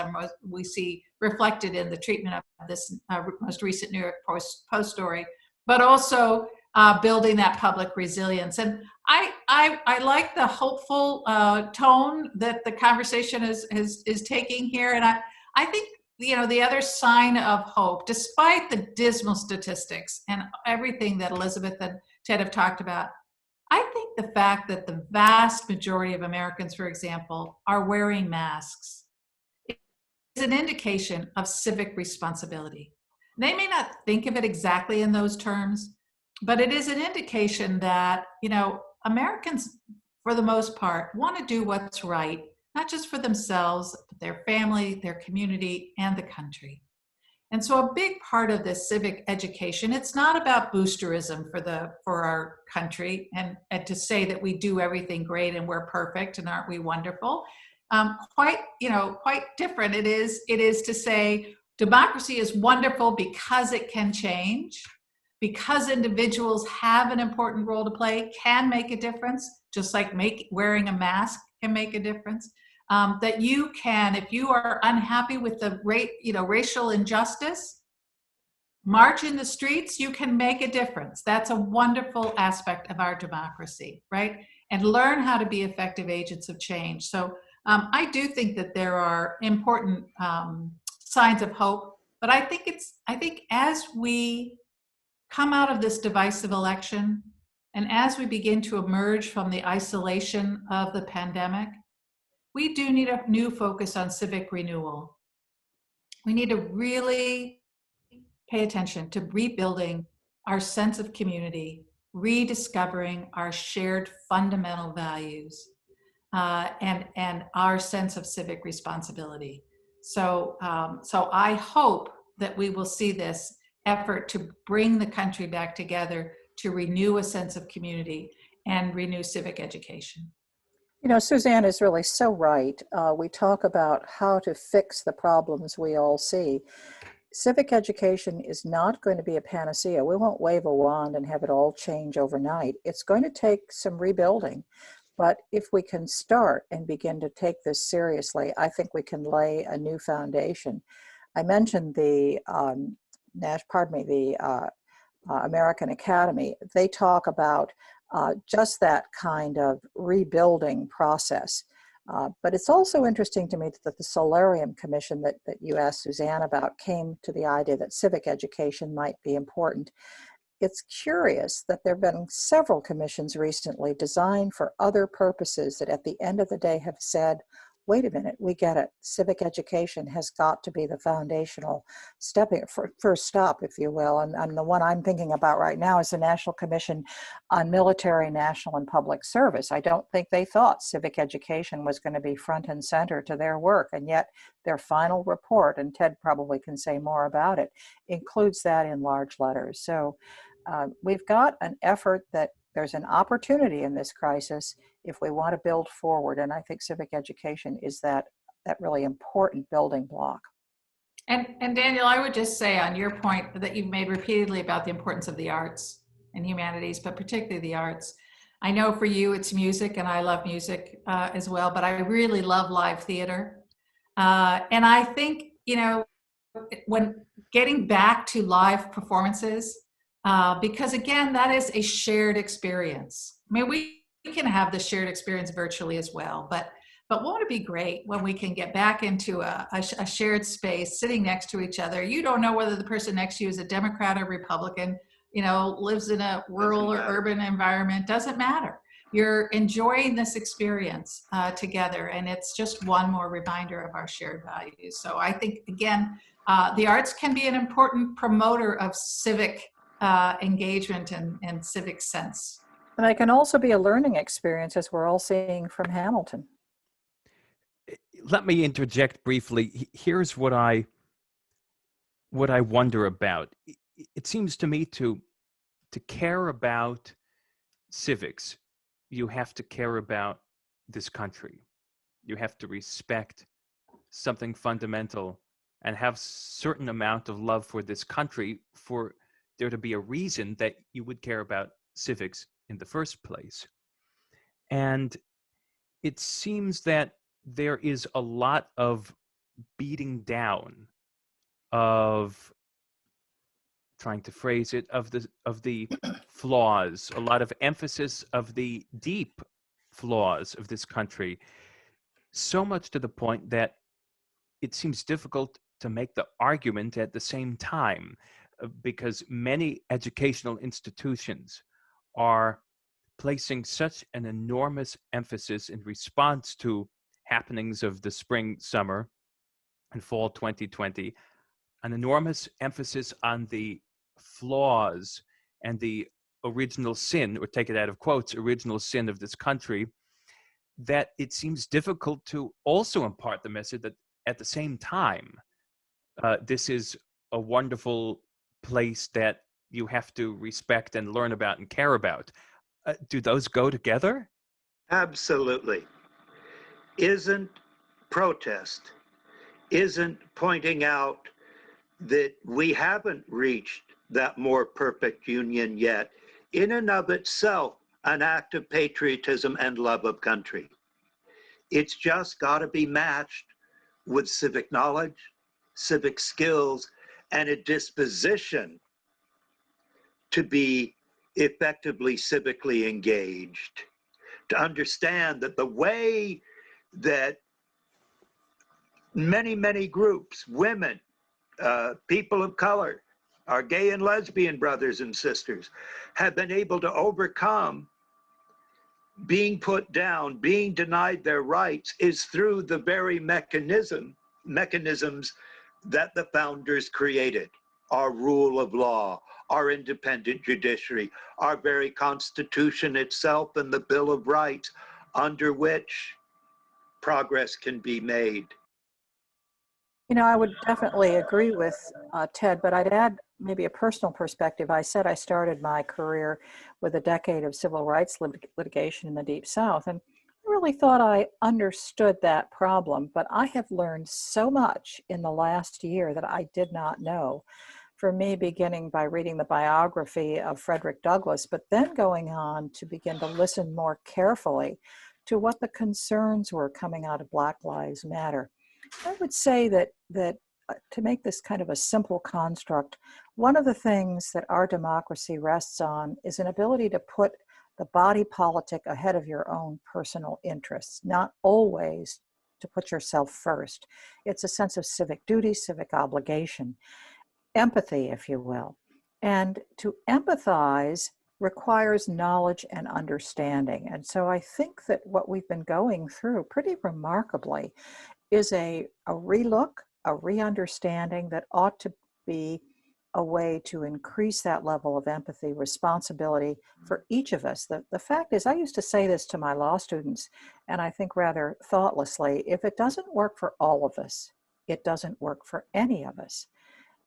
we see reflected in the treatment of this most recent New York Post story, but also building that public resilience. And I like the hopeful tone that the conversation is taking here. And I think, the other sign of hope, despite the dismal statistics and everything that Elizabeth and Ted have talked about, I think the fact that the vast majority of Americans, for example, are wearing masks is an indication of civic responsibility. They may not think of it exactly in those terms, but it is an indication that, Americans, for the most part, want to do what's right, not just for themselves, but their family, their community, and the country. And so a big part of this civic education, it's not about boosterism for our country and to say that we do everything great and we're perfect and aren't we wonderful. Quite different. It is to say democracy is wonderful because it can change, because individuals have an important role to play, can make a difference, just like wearing a mask can make a difference. That you can, if you are unhappy with the racial injustice, march in the streets, you can make a difference. That's a wonderful aspect of our democracy, right? And learn how to be effective agents of change. So I do think that there are important signs of hope, but I think as we come out of this divisive election and as we begin to emerge from the isolation of the pandemic, we do need a new focus on civic renewal. We need to really pay attention to rebuilding our sense of community, rediscovering our shared fundamental values, and our sense of civic responsibility. So I hope that we will see this effort to bring the country back together, to renew a sense of community and renew civic education. Suzanne is really so right. We talk about how to fix the problems we all see. Civic education is not going to be a panacea. We won't wave a wand and have it all change overnight. It's going to take some rebuilding. But if we can start and begin to take this seriously, I think we can lay a new foundation. I mentioned the American Academy. They talk about just that kind of rebuilding process. But it's also interesting to me that the Solarium Commission that you asked Suzanne about came to the idea that civic education might be important. It's curious that there have been several commissions recently designed for other purposes that at the end of the day have said, wait a minute, we get it. Civic education has got to be the foundational first stop, if you will. And the one I'm thinking about right now is the National Commission on Military, National, and Public Service. I don't think they thought civic education was going to be front and center to their work. And yet their final report, and Ted probably can say more about it, includes that in large letters. So we've got an effort that there's an opportunity in this crisis if we want to build forward. And I think civic education is that really important building block. And Daniel, I would just say on your point that you've made repeatedly about the importance of the arts and humanities, but particularly the arts. I know for you it's music, and I love music as well, but I really love live theater. And I think, when getting back to live performances, because again, that is a shared experience. I mean, we can have the shared experience virtually as well, but won't it be great when we can get back into a shared space, sitting next to each other? You don't know whether the person next to you is a Democrat or Republican, lives in a rural or urban environment, doesn't matter. You're enjoying this experience together, and it's just one more reminder of our shared values. So I think, again, the arts can be an important promoter of civic engagement and civic sense. And it can also be a learning experience, as we're all seeing from Hamilton. Let me interject briefly. Here's what I wonder about. It seems to me to care about civics, you have to care about this country. You have to respect something fundamental and have certain amount of love for this country for there to be a reason that you would care about civics in the first place. And it seems that there is a lot of beating down of, trying to phrase it, of the flaws, a lot of emphasis of the deep flaws of this country, so much to the point that it seems difficult to make the argument at the same time, because many educational institutions are placing such an enormous emphasis in response to happenings of the spring, summer, and fall 2020, an enormous emphasis on the flaws and the original sin, or take it out of quotes, original sin of this country, that it seems difficult to also impart the message that at the same time, this is a wonderful place that you have to respect and learn about and care about. Do those go together? Absolutely. Isn't protest, isn't pointing out that we haven't reached that more perfect union yet, in and of itself, an act of patriotism and love of country. It's just got to be matched with civic knowledge, civic skills, and a disposition to be effectively civically engaged, to understand that the way that many groups, women, people of color, our gay and lesbian brothers and sisters, have been able to overcome being put down, being denied their rights, is through the very mechanisms that the founders created. Our rule of law, our independent judiciary, our very Constitution itself, and the Bill of Rights, under which progress can be made. I would definitely agree with Ted, but I'd add maybe a personal perspective. I said I started my career with a decade of civil rights litigation in the Deep South, and I really thought I understood that problem, but I have learned so much in the last year that I did not know. For me, beginning by reading the biography of Frederick Douglass, but then going on to begin to listen more carefully to what the concerns were coming out of Black Lives Matter. I would say that to make this kind of a simple construct, one of the things that our democracy rests on is an ability to put the body politic ahead of your own personal interests, not always to put yourself first. It's a sense of civic duty, civic obligation, empathy, if you will. And to empathize requires knowledge and understanding. And so I think that what we've been going through pretty remarkably is a relook, a re-understanding that ought to be a way to increase that level of empathy, responsibility for each of us. The fact is, I used to say this to my law students, and I think rather thoughtlessly, if it doesn't work for all of us, it doesn't work for any of us.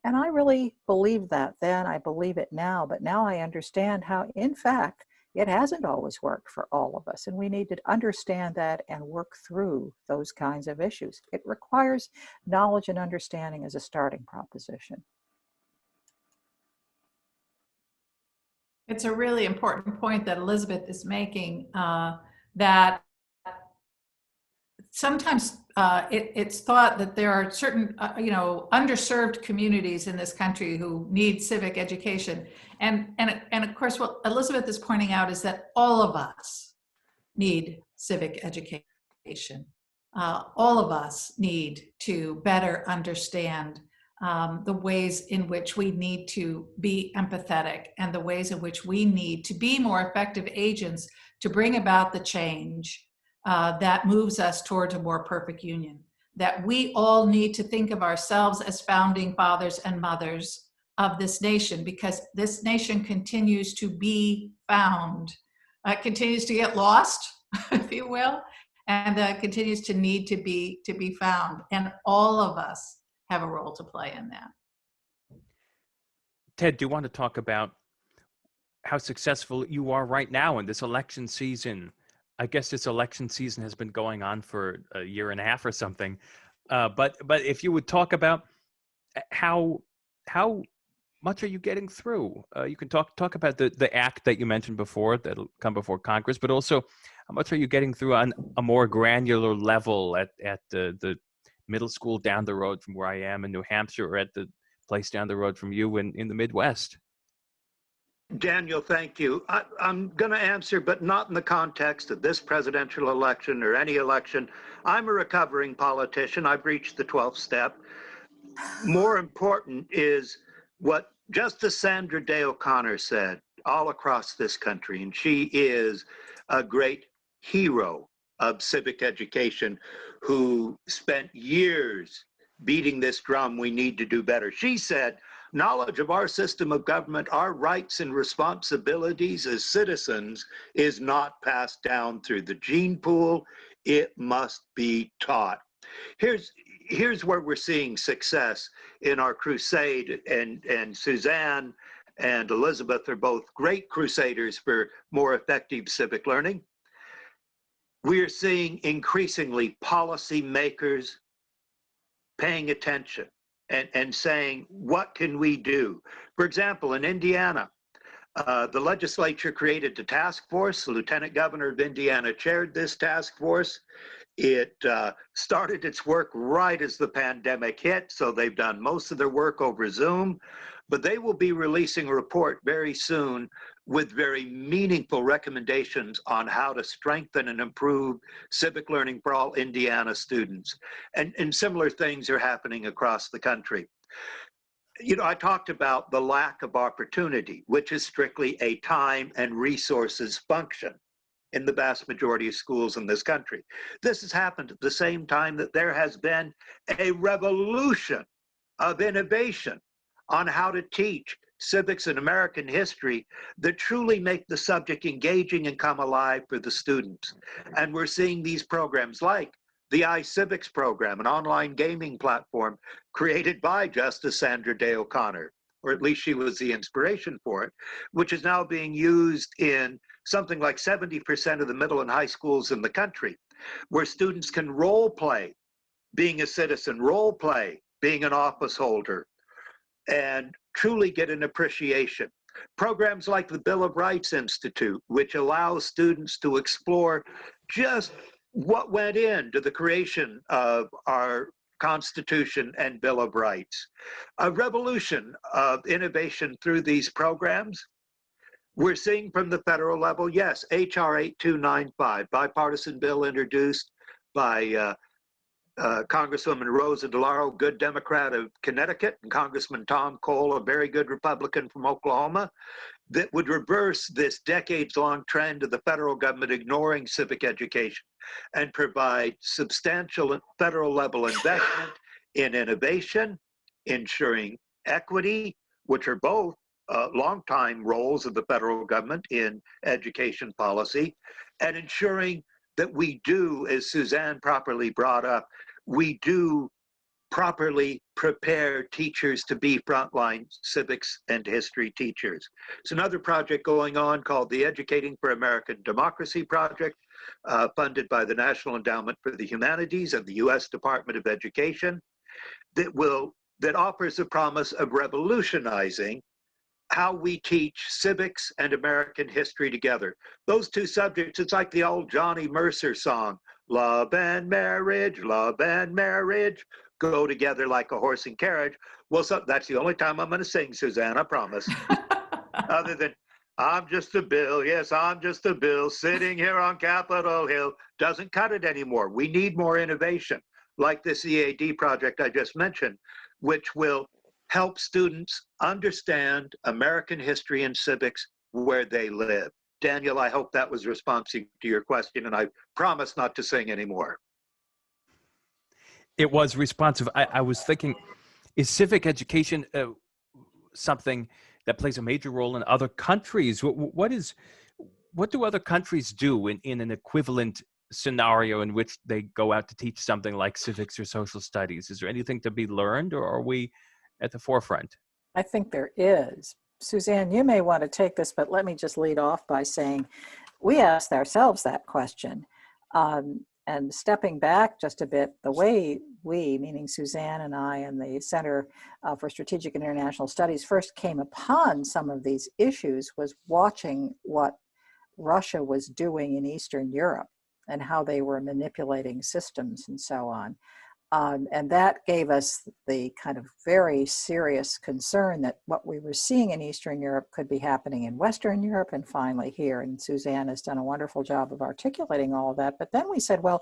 And I really believed that then, I believe it now, but now I understand how, in fact, it hasn't always worked for all of us, and we need to understand that and work through those kinds of issues. It requires knowledge and understanding as a starting proposition. It's a really important point that Elizabeth is making, that sometimes it's thought that there are certain, underserved communities in this country who need civic education. And of course, what Elizabeth is pointing out is that all of us need civic education. All of us need to better understand the ways in which we need to be empathetic and the ways in which we need to be more effective agents to bring about the change that moves us towards a more perfect union. That we all need to think of ourselves as founding fathers and mothers of this nation, because this nation continues to be found, continues to get lost, if you will, and continues to need to be found. And all of us have a role to play in that. Ted, do you want to talk about how successful you are right now in this election season? I guess this election season has been going on for a year and a half or something. But if you would talk about how much are you getting through? You can talk about the act that you mentioned before that'll come before Congress, but also how much are you getting through on a more granular level at the middle school down the road from where I am in New Hampshire, or at the place down the road from you in the Midwest? Daniel, thank you. I'm going to answer, but not in the context of this presidential election or any election. I'm a recovering politician. I've reached the 12th step. More important is what Justice Sandra Day O'Connor said all across this country, and she is a great hero of civic education who spent years beating this drum. We need to do better. She said, knowledge of our system of government, our rights and responsibilities as citizens is not passed down through the gene pool. It must be taught. Here's where we're seeing success in our crusade, and Suzanne and Elizabeth are both great crusaders for more effective civic learning. We are seeing increasingly policymakers paying attention and saying, what can we do? For example, in Indiana, the legislature created a task force. The Lieutenant Governor of Indiana chaired this task force. It started its work right as the pandemic hit, so they've done most of their work over Zoom, but they will be releasing a report very soon with very meaningful recommendations on how to strengthen and improve civic learning for all Indiana students. And similar things are happening across the country. You know, I talked about the lack of opportunity, which is strictly a time and resources function in the vast majority of schools in this country. This has happened at the same time that there has been a revolution of innovation on how to teach civics and American history that truly make the subject engaging and come alive for the students. And we're seeing these programs like the iCivics program, an online gaming platform created by Justice Sandra Day O'Connor, or at least she was the inspiration for it, which is now being used in something like 70% of the middle and high schools in the country, where students can role play being a citizen, role play being an office holder, and truly get an appreciation. Programs like the Bill of Rights Institute, which allows students to explore just what went into the creation of our Constitution and Bill of Rights. A revolution of innovation through these programs. We're seeing from the federal level, yes, H.R. 8295, bipartisan bill introduced by Congresswoman Rosa DeLauro, good Democrat of Connecticut, and Congressman Tom Cole, a very good Republican from Oklahoma, that would reverse this decades-long trend of the federal government ignoring civic education and provide substantial federal level investment in innovation, ensuring equity, which are both longtime roles of the federal government in education policy, and ensuring that we do, as Suzanne properly brought up, we do properly prepare teachers to be frontline civics and history teachers. It's another project going on called the Educating for American Democracy Project, funded by the National Endowment for the Humanities and the U.S. Department of Education, that offers the promise of revolutionizing how we teach civics and American history together. Those two subjects, it's like the old Johnny Mercer song, love and marriage, go together like a horse and carriage. Well, so that's the only time I'm going to sing, Suzanne, I promise. Other than, I'm just a bill, yes, I'm just a bill, sitting here on Capitol Hill, doesn't cut it anymore. We need more innovation, like this EAD project I just mentioned, which will help students understand American history and civics where they live. Daniel, I hope that was responsive to your question, and I promise not to sing anymore. It was responsive. I was thinking, is civic education something that plays a major role in other countries? What do other countries do in an equivalent scenario in which they go out to teach something like civics or social studies? Is there anything to be learned, or are we at the forefront? I think there is. Suzanne, you may want to take this, but let me just lead off by saying we asked ourselves that question. And stepping back just a bit, the way we, meaning Suzanne and I and the Center for Strategic and International Studies, first came upon some of these issues was watching what Russia was doing in Eastern Europe and how they were manipulating systems and so on. And that gave us the kind of very serious concern that what we were seeing in Eastern Europe could be happening in Western Europe and finally here. And Suzanne has done a wonderful job of articulating all of that. But then we said, well,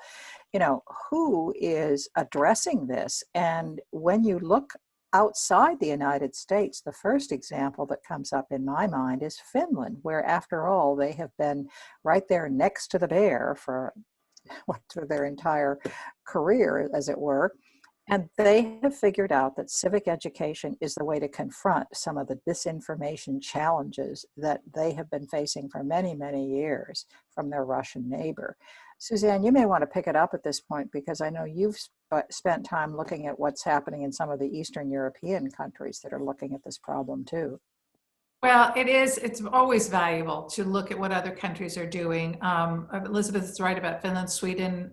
you know, who is addressing this? And when you look outside the United States, the first example that comes up in my mind is Finland, where after all, they have been right there next to the bear for their entire career, as it were. And they have figured out that civic education is the way to confront some of the disinformation challenges that they have been facing for many, many years from their Russian neighbor. Suzanne, you may want to pick it up at this point, because I know you've spent time looking at what's happening in some of the Eastern European countries that are looking at this problem too. Well, it's always valuable to look at what other countries are doing. Elizabeth is right about Finland, Sweden.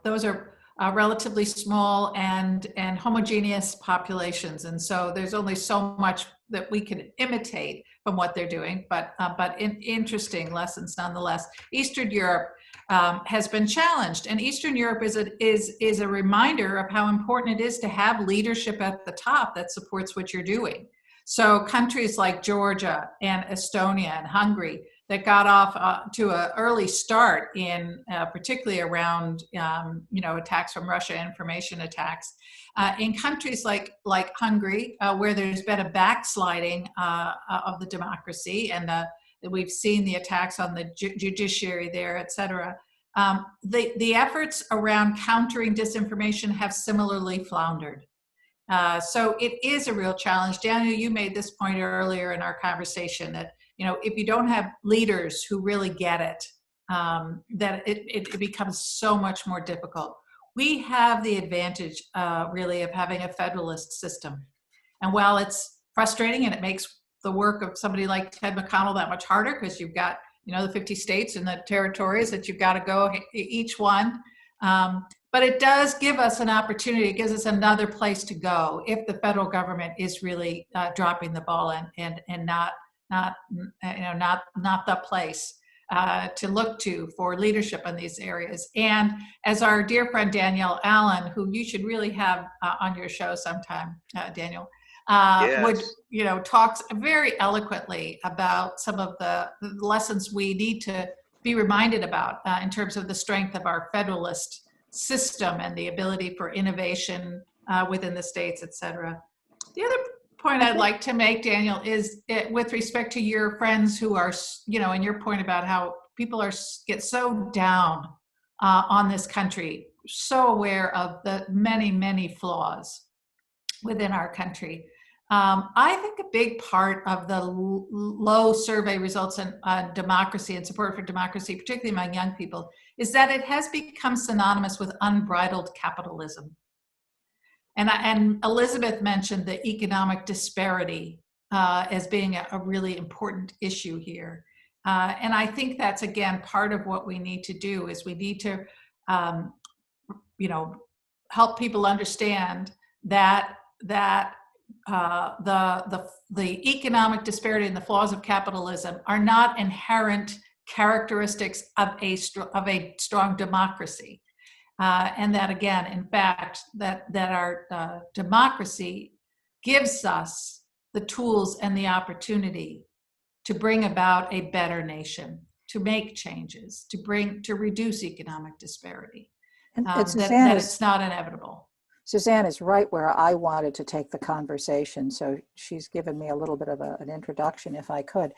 Those are relatively small and homogeneous populations. And so there's only so much that we can imitate from what they're doing, but interesting lessons nonetheless. Eastern Europe has been challenged, and Eastern Europe is a reminder of how important it is to have leadership at the top that supports what you're doing. So countries like Georgia and Estonia and Hungary that got off to an early start in particularly around attacks from Russia, information attacks. In countries like Hungary, where there's been a backsliding of the democracy, and we've seen the attacks on the judiciary there, et cetera. The efforts around countering disinformation have similarly floundered. So it is a real challenge. Daniel, you made this point earlier in our conversation that, if you don't have leaders who really get it, that it becomes so much more difficult. We have the advantage, really, of having a federalist system. And while it's frustrating and it makes the work of somebody like Ted McConnell that much harder, because you've got, the 50 states and the territories that you've got to go each one. But it does give us an opportunity. It gives us another place to go if the federal government is really dropping the ball and not the place to look to for leadership in these areas. And as our dear friend Danielle Allen, who you should really have on your show sometime, Daniel, yes. would talks very eloquently about some of the lessons we need to be reminded about in terms of the strength of our federalist system and the ability for innovation within the states, et cetera. The other point I'd like to make, Daniel, is with respect to your friends who are, and your point about how people get so down on this country, so aware of the many, many flaws within our country. I think a big part of the low survey results on democracy and support for democracy, particularly among young people, is that it has become synonymous with unbridled capitalism. And Elizabeth mentioned the economic disparity as being a really important issue here. And I think that's, again, part of what we need to do is we need to, help people understand that the economic disparity and the flaws of capitalism are not inherent characteristics of a strong democracy. And that, again, in fact, that our democracy gives us the tools and the opportunity to bring about a better nation, to make changes, to reduce economic disparity. That it's not inevitable. Suzanne is right where I wanted to take the conversation, so she's given me a little bit of an introduction, if I could.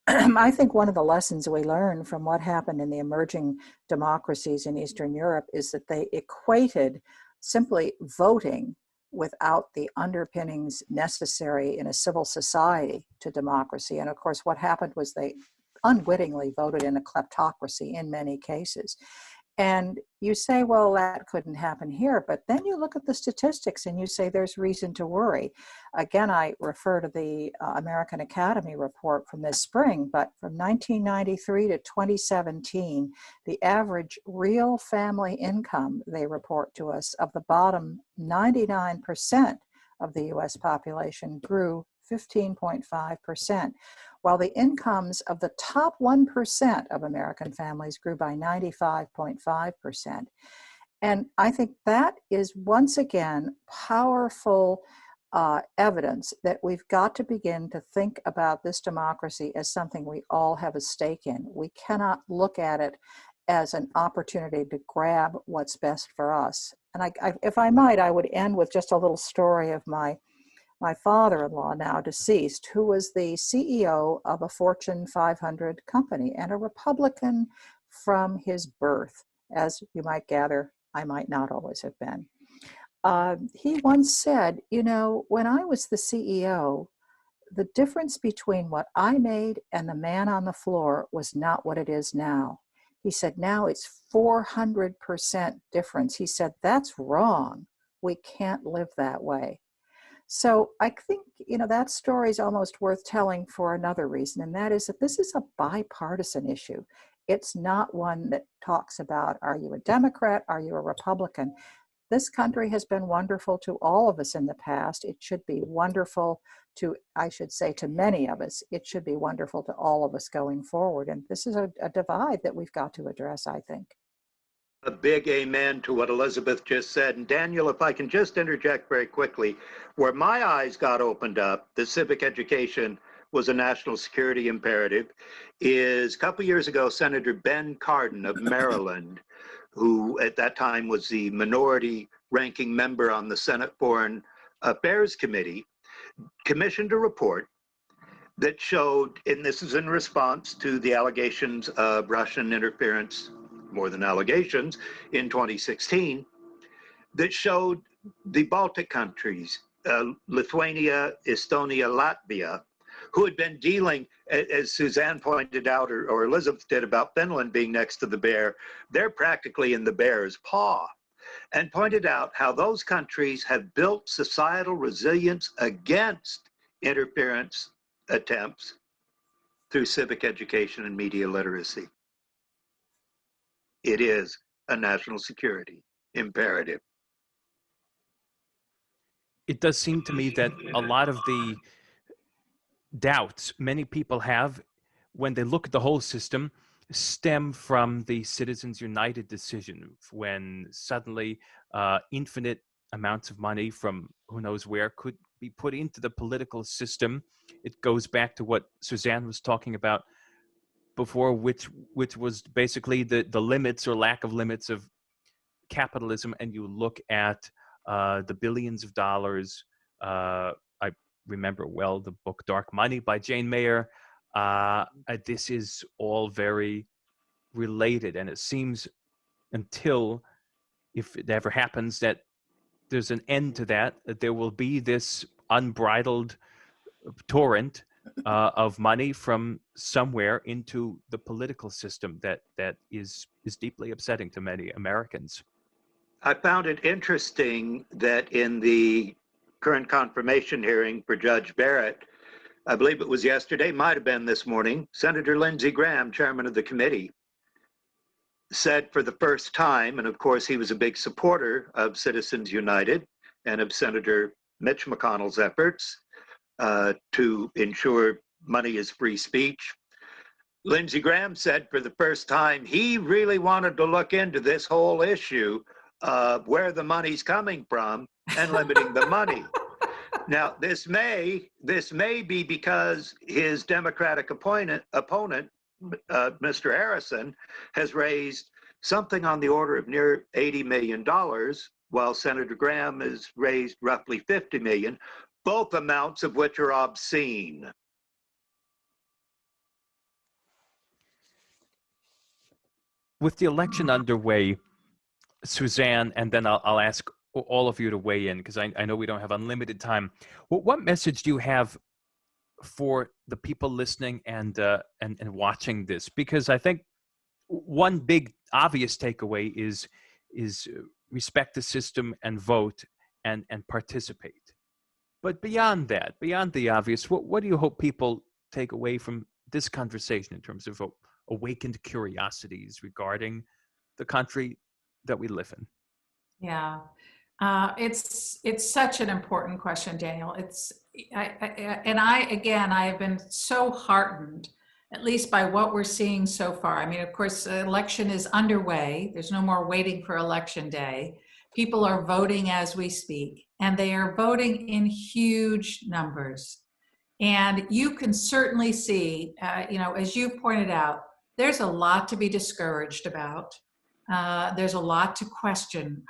I think one of the lessons we learned from what happened in the emerging democracies in Eastern Europe is that they equated simply voting without the underpinnings necessary in a civil society to democracy. And of course, what happened was they unwittingly voted in a kleptocracy in many cases. And you say, well, that couldn't happen here. But then you look at the statistics and you say there's reason to worry. Again, I refer to the American Academy report from this spring, but from 1993 to 2017, the average real family income, they report to us, of the bottom 99% of the US population grew 15.5%, while the incomes of the top 1% of American families grew by 95.5%. And I think that is, once again, powerful evidence that we've got to begin to think about this democracy as something we all have a stake in. We cannot look at it as an opportunity to grab what's best for us. And if I might, I would end with just a little story of my father-in-law, now deceased, who was the CEO of a Fortune 500 company and a Republican from his birth. As you might gather, I might not always have been. He once said, when I was the CEO, the difference between what I made and the man on the floor was not what it is now. He said, now it's 400% difference. He said, that's wrong. We can't live that way. So I think, that story is almost worth telling for another reason, and that is that this is a bipartisan issue. It's not one that talks about, are you a Democrat? Are you a Republican? This country has been wonderful to all of us in the past. It should be wonderful to many of us. It should be wonderful to all of us going forward. And this is a divide that we've got to address, I think. A big amen to what Elizabeth just said. And Daniel, if I can just interject very quickly, where my eyes got opened up, the civic education was a national security imperative, is a couple years ago, Senator Ben Cardin of Maryland, who at that time was the minority ranking member on the Senate Foreign Affairs Committee, commissioned a report that showed, and this is in response to the allegations of Russian interference, more than allegations, in 2016, that showed the Baltic countries, Lithuania, Estonia, Latvia, who had been dealing, as Suzanne pointed out, or Elizabeth did, about Finland being next to the bear, they're practically in the bear's paw, and pointed out how those countries have built societal resilience against interference attempts through civic education and media literacy. It is a national security imperative. It does seem to me that a lot of the doubts many people have when they look at the whole system stem from the Citizens United decision, when suddenly infinite amounts of money from who knows where could be put into the political system. It goes back to what Suzanne was talking about before, which was basically the limits or lack of limits of capitalism and you look at the billions of dollars, I remember well the book Dark Money by Jane Mayer. This is all very related, and it seems until, if it ever happens, that there's an end to that there will be this unbridled torrent of money from somewhere into the political system that is deeply upsetting to many Americans. I found it interesting that in the current confirmation hearing for Judge Barrett, I believe it was yesterday, might have been this morning, Senator Lindsey Graham, chairman of the committee, said for the first time, and of course he was a big supporter of Citizens United and of Senator Mitch McConnell's efforts to ensure money is free speech. Lindsey Graham said for the first time he really wanted to look into this whole issue of where the money's coming from and limiting the money. Now, this may be because his Democratic opponent, Mr. Harrison, has raised something on the order of near $80 million, while Senator Graham has raised roughly $50 million, both amounts of which are obscene. With the election underway, Suzanne, and then I'll ask all of you to weigh in because I know we don't have unlimited time. What message do you have for the people listening and watching this? Because I think one big obvious takeaway is respect the system and vote and participate. But beyond that, beyond the obvious, what do you hope people take away from this conversation in terms of awakened curiosities regarding the country that we live in? Yeah, it's such an important question, Daniel. I have been so heartened, at least by what we're seeing so far. I mean, of course, the election is underway. There's no more waiting for election day. People are voting as we speak, and they are voting in huge numbers. And you can certainly see, as you pointed out, there's a lot to be discouraged about. There's a lot to question.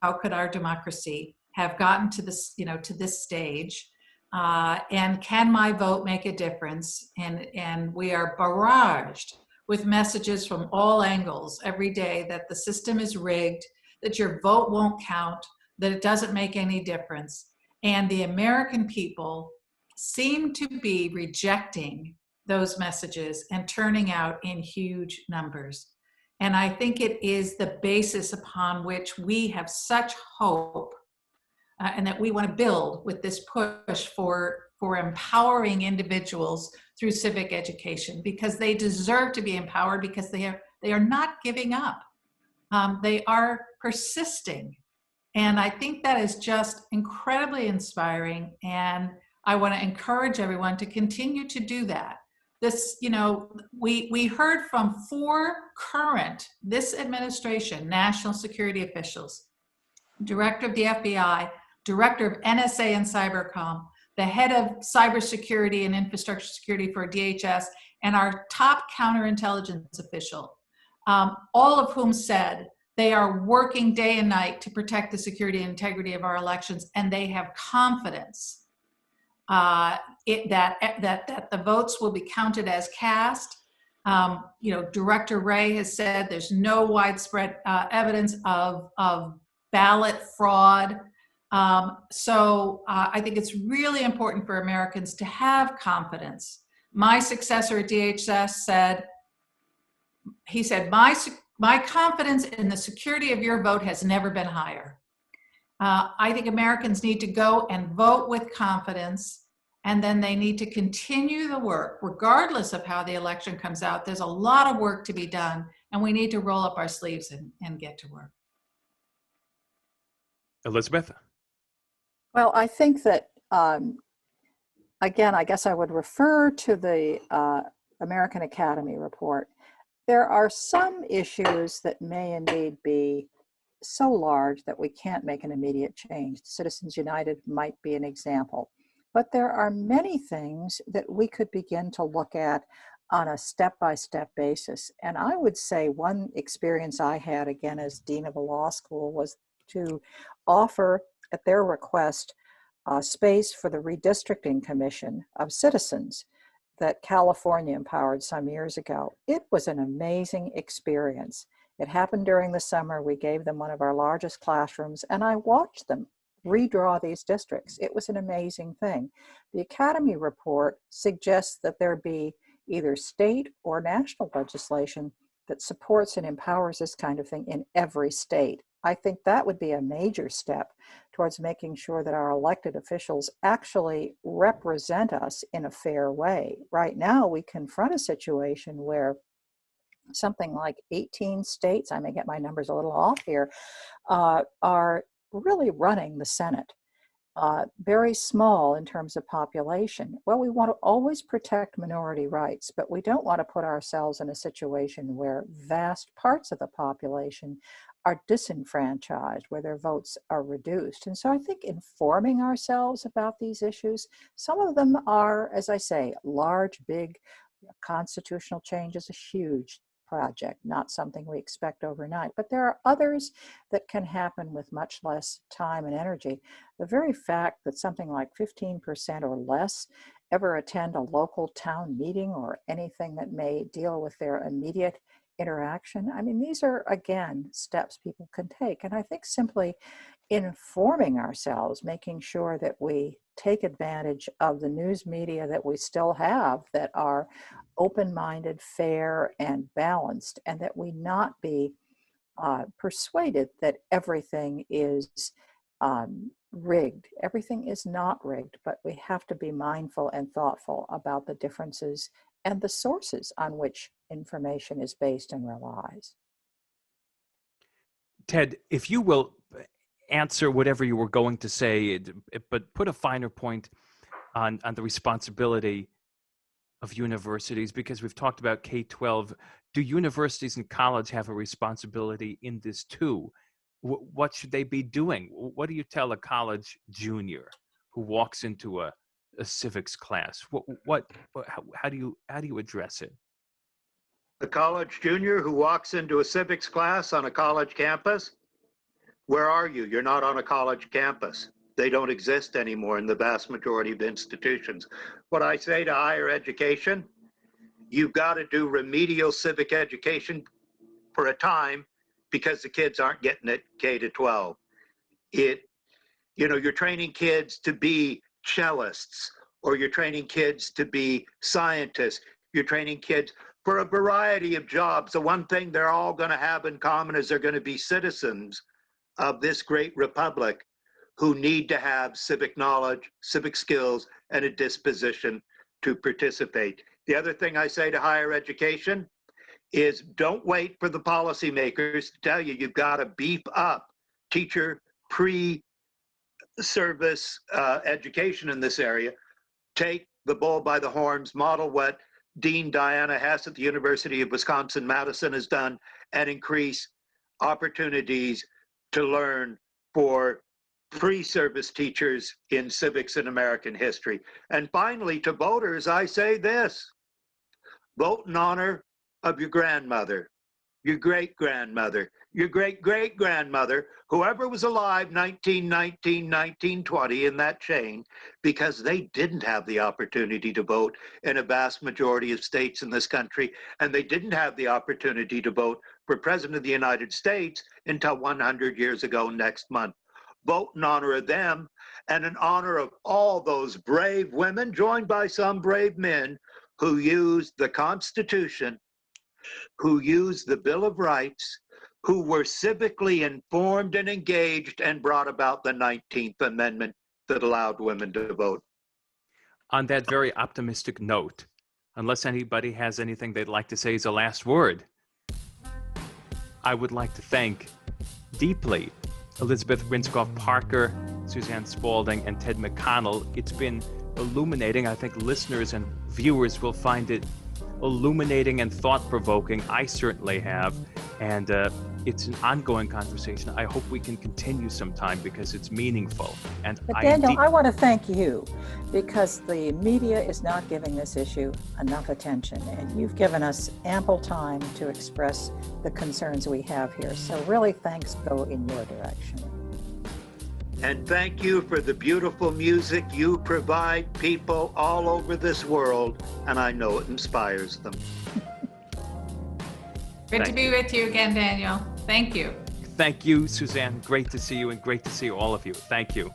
How could our democracy have gotten to this, to this stage? And can my vote make a difference? And we are barraged with messages from all angles every day that the system is rigged, that your vote won't count, that it doesn't make any difference. And the American people seem to be rejecting those messages and turning out in huge numbers. And I think it is the basis upon which we have such hope and that we want to build with this push for empowering individuals through civic education, because they deserve to be empowered, because they are not giving up. They are persisting. And I think that is just incredibly inspiring. And I want to encourage everyone to continue to do that. This, we heard from 4 current, this administration, national security officials, director of the FBI, director of NSA and Cybercom, the head of cybersecurity and infrastructure security for DHS, and our top counterintelligence official, all of whom said they are working day and night to protect the security and integrity of our elections, and they have confidence that the votes will be counted as cast. Director Wray has said there's no widespread evidence of ballot fraud. So I think it's really important for Americans to have confidence. My successor at DHS said, my confidence in the security of your vote has never been higher. I think Americans need to go and vote with confidence, and then they need to continue the work, regardless of how the election comes out. There's a lot of work to be done, and we need to roll up our sleeves and get to work. Elizabeth? Well, I think that, again, I guess I would refer to the American Academy report. There are some issues that may indeed be so large that we can't make an immediate change. Citizens United might be an example. But there are many things that we could begin to look at on a step-by-step basis. And I would say one experience I had, again, as dean of a law school, was to offer, at their request, space for the redistricting commission of citizens that California empowered some years ago. It was an amazing experience. It happened during the summer. We gave them one of our largest classrooms, and I watched them redraw these districts. It was an amazing thing. The Academy report suggests that there be either state or national legislation that supports and empowers this kind of thing in every state. I think that would be a major step towards making sure that our elected officials actually represent us in a fair way. Right now, we confront a situation where something like 18 states, I may get my numbers a little off here, are really running the Senate. Very small in terms of population. Well, we want to always protect minority rights, but we don't want to put ourselves in a situation where vast parts of the population are disenfranchised, where their votes are reduced. And so I think informing ourselves about these issues, some of them are, as I say, large, big constitutional change is a huge project, not something we expect overnight. But there are others that can happen with much less time and energy. The very fact that something like 15% or less ever attend a local town meeting or anything that may deal with their immediate interaction, I mean, these are, again, steps people can take. And I think simply informing ourselves, making sure that we take advantage of the news media that we still have that are open-minded, fair, and balanced, and that we not be persuaded that everything is rigged. Everything is not rigged, but we have to be mindful and thoughtful about the differences and the sources on which information is based and relies. Ted, if you will answer whatever you were going to say, but put a finer point on the responsibility of universities, because we've talked about K-12. Do universities and college have a responsibility in this too? What should they be doing? What do you tell a college junior who walks into a civics class? How do you address it? The college junior who walks into a civics class on a college campus, where are you? You're not on a college campus. They don't exist anymore in the vast majority of institutions. What I say to higher education, you've got to do remedial civic education for a time because the kids aren't getting it K to 12. You're training kids to be cellists, or you're training kids to be scientists. You're training kids for a variety of jobs. The one thing they're all going to have in common is they're going to be citizens of this great republic who need to have civic knowledge, civic skills, and a disposition to participate. The other thing I say to higher education is don't wait for the policymakers to tell you you've got to beef up teacher pre-service education in this area. Take the bull by the horns, model what Dean Diana Hess at the University of Wisconsin-Madison has done, and increase opportunities to learn for pre-service teachers in civics and American history. And finally, to voters, I say this: vote in honor of your grandmother, your great-grandmother, your great-great-grandmother, whoever was alive 1919, 1920 in that chain, because they didn't have the opportunity to vote in a vast majority of states in this country, and they didn't have the opportunity to vote for President of the United States until 100 years ago next month. Vote in honor of them and in honor of all those brave women, joined by some brave men, who used the Constitution, who used the Bill of Rights, who were civically informed and engaged and brought about the 19th Amendment that allowed women to vote. On that very optimistic note, unless anybody has anything they'd like to say as a last word, I would like to thank deeply Elizabeth Rindskopf Parker, Suzanne Spaulding, and Ted McConnell. It's been illuminating. I think listeners and viewers will find it illuminating and thought-provoking. I certainly have. And it's an ongoing conversation. I hope we can continue sometime because it's meaningful. And But Daniel, I want to thank you because the media is not giving this issue enough attention, and you've given us ample time to express the concerns we have here. So really, thanks go in your direction. And thank you for the beautiful music you provide people all over this world, and I know it inspires them. Good to be with you again, Daniel. Thank you. Thank you, Suzanne. Great to see you and great to see all of you. Thank you.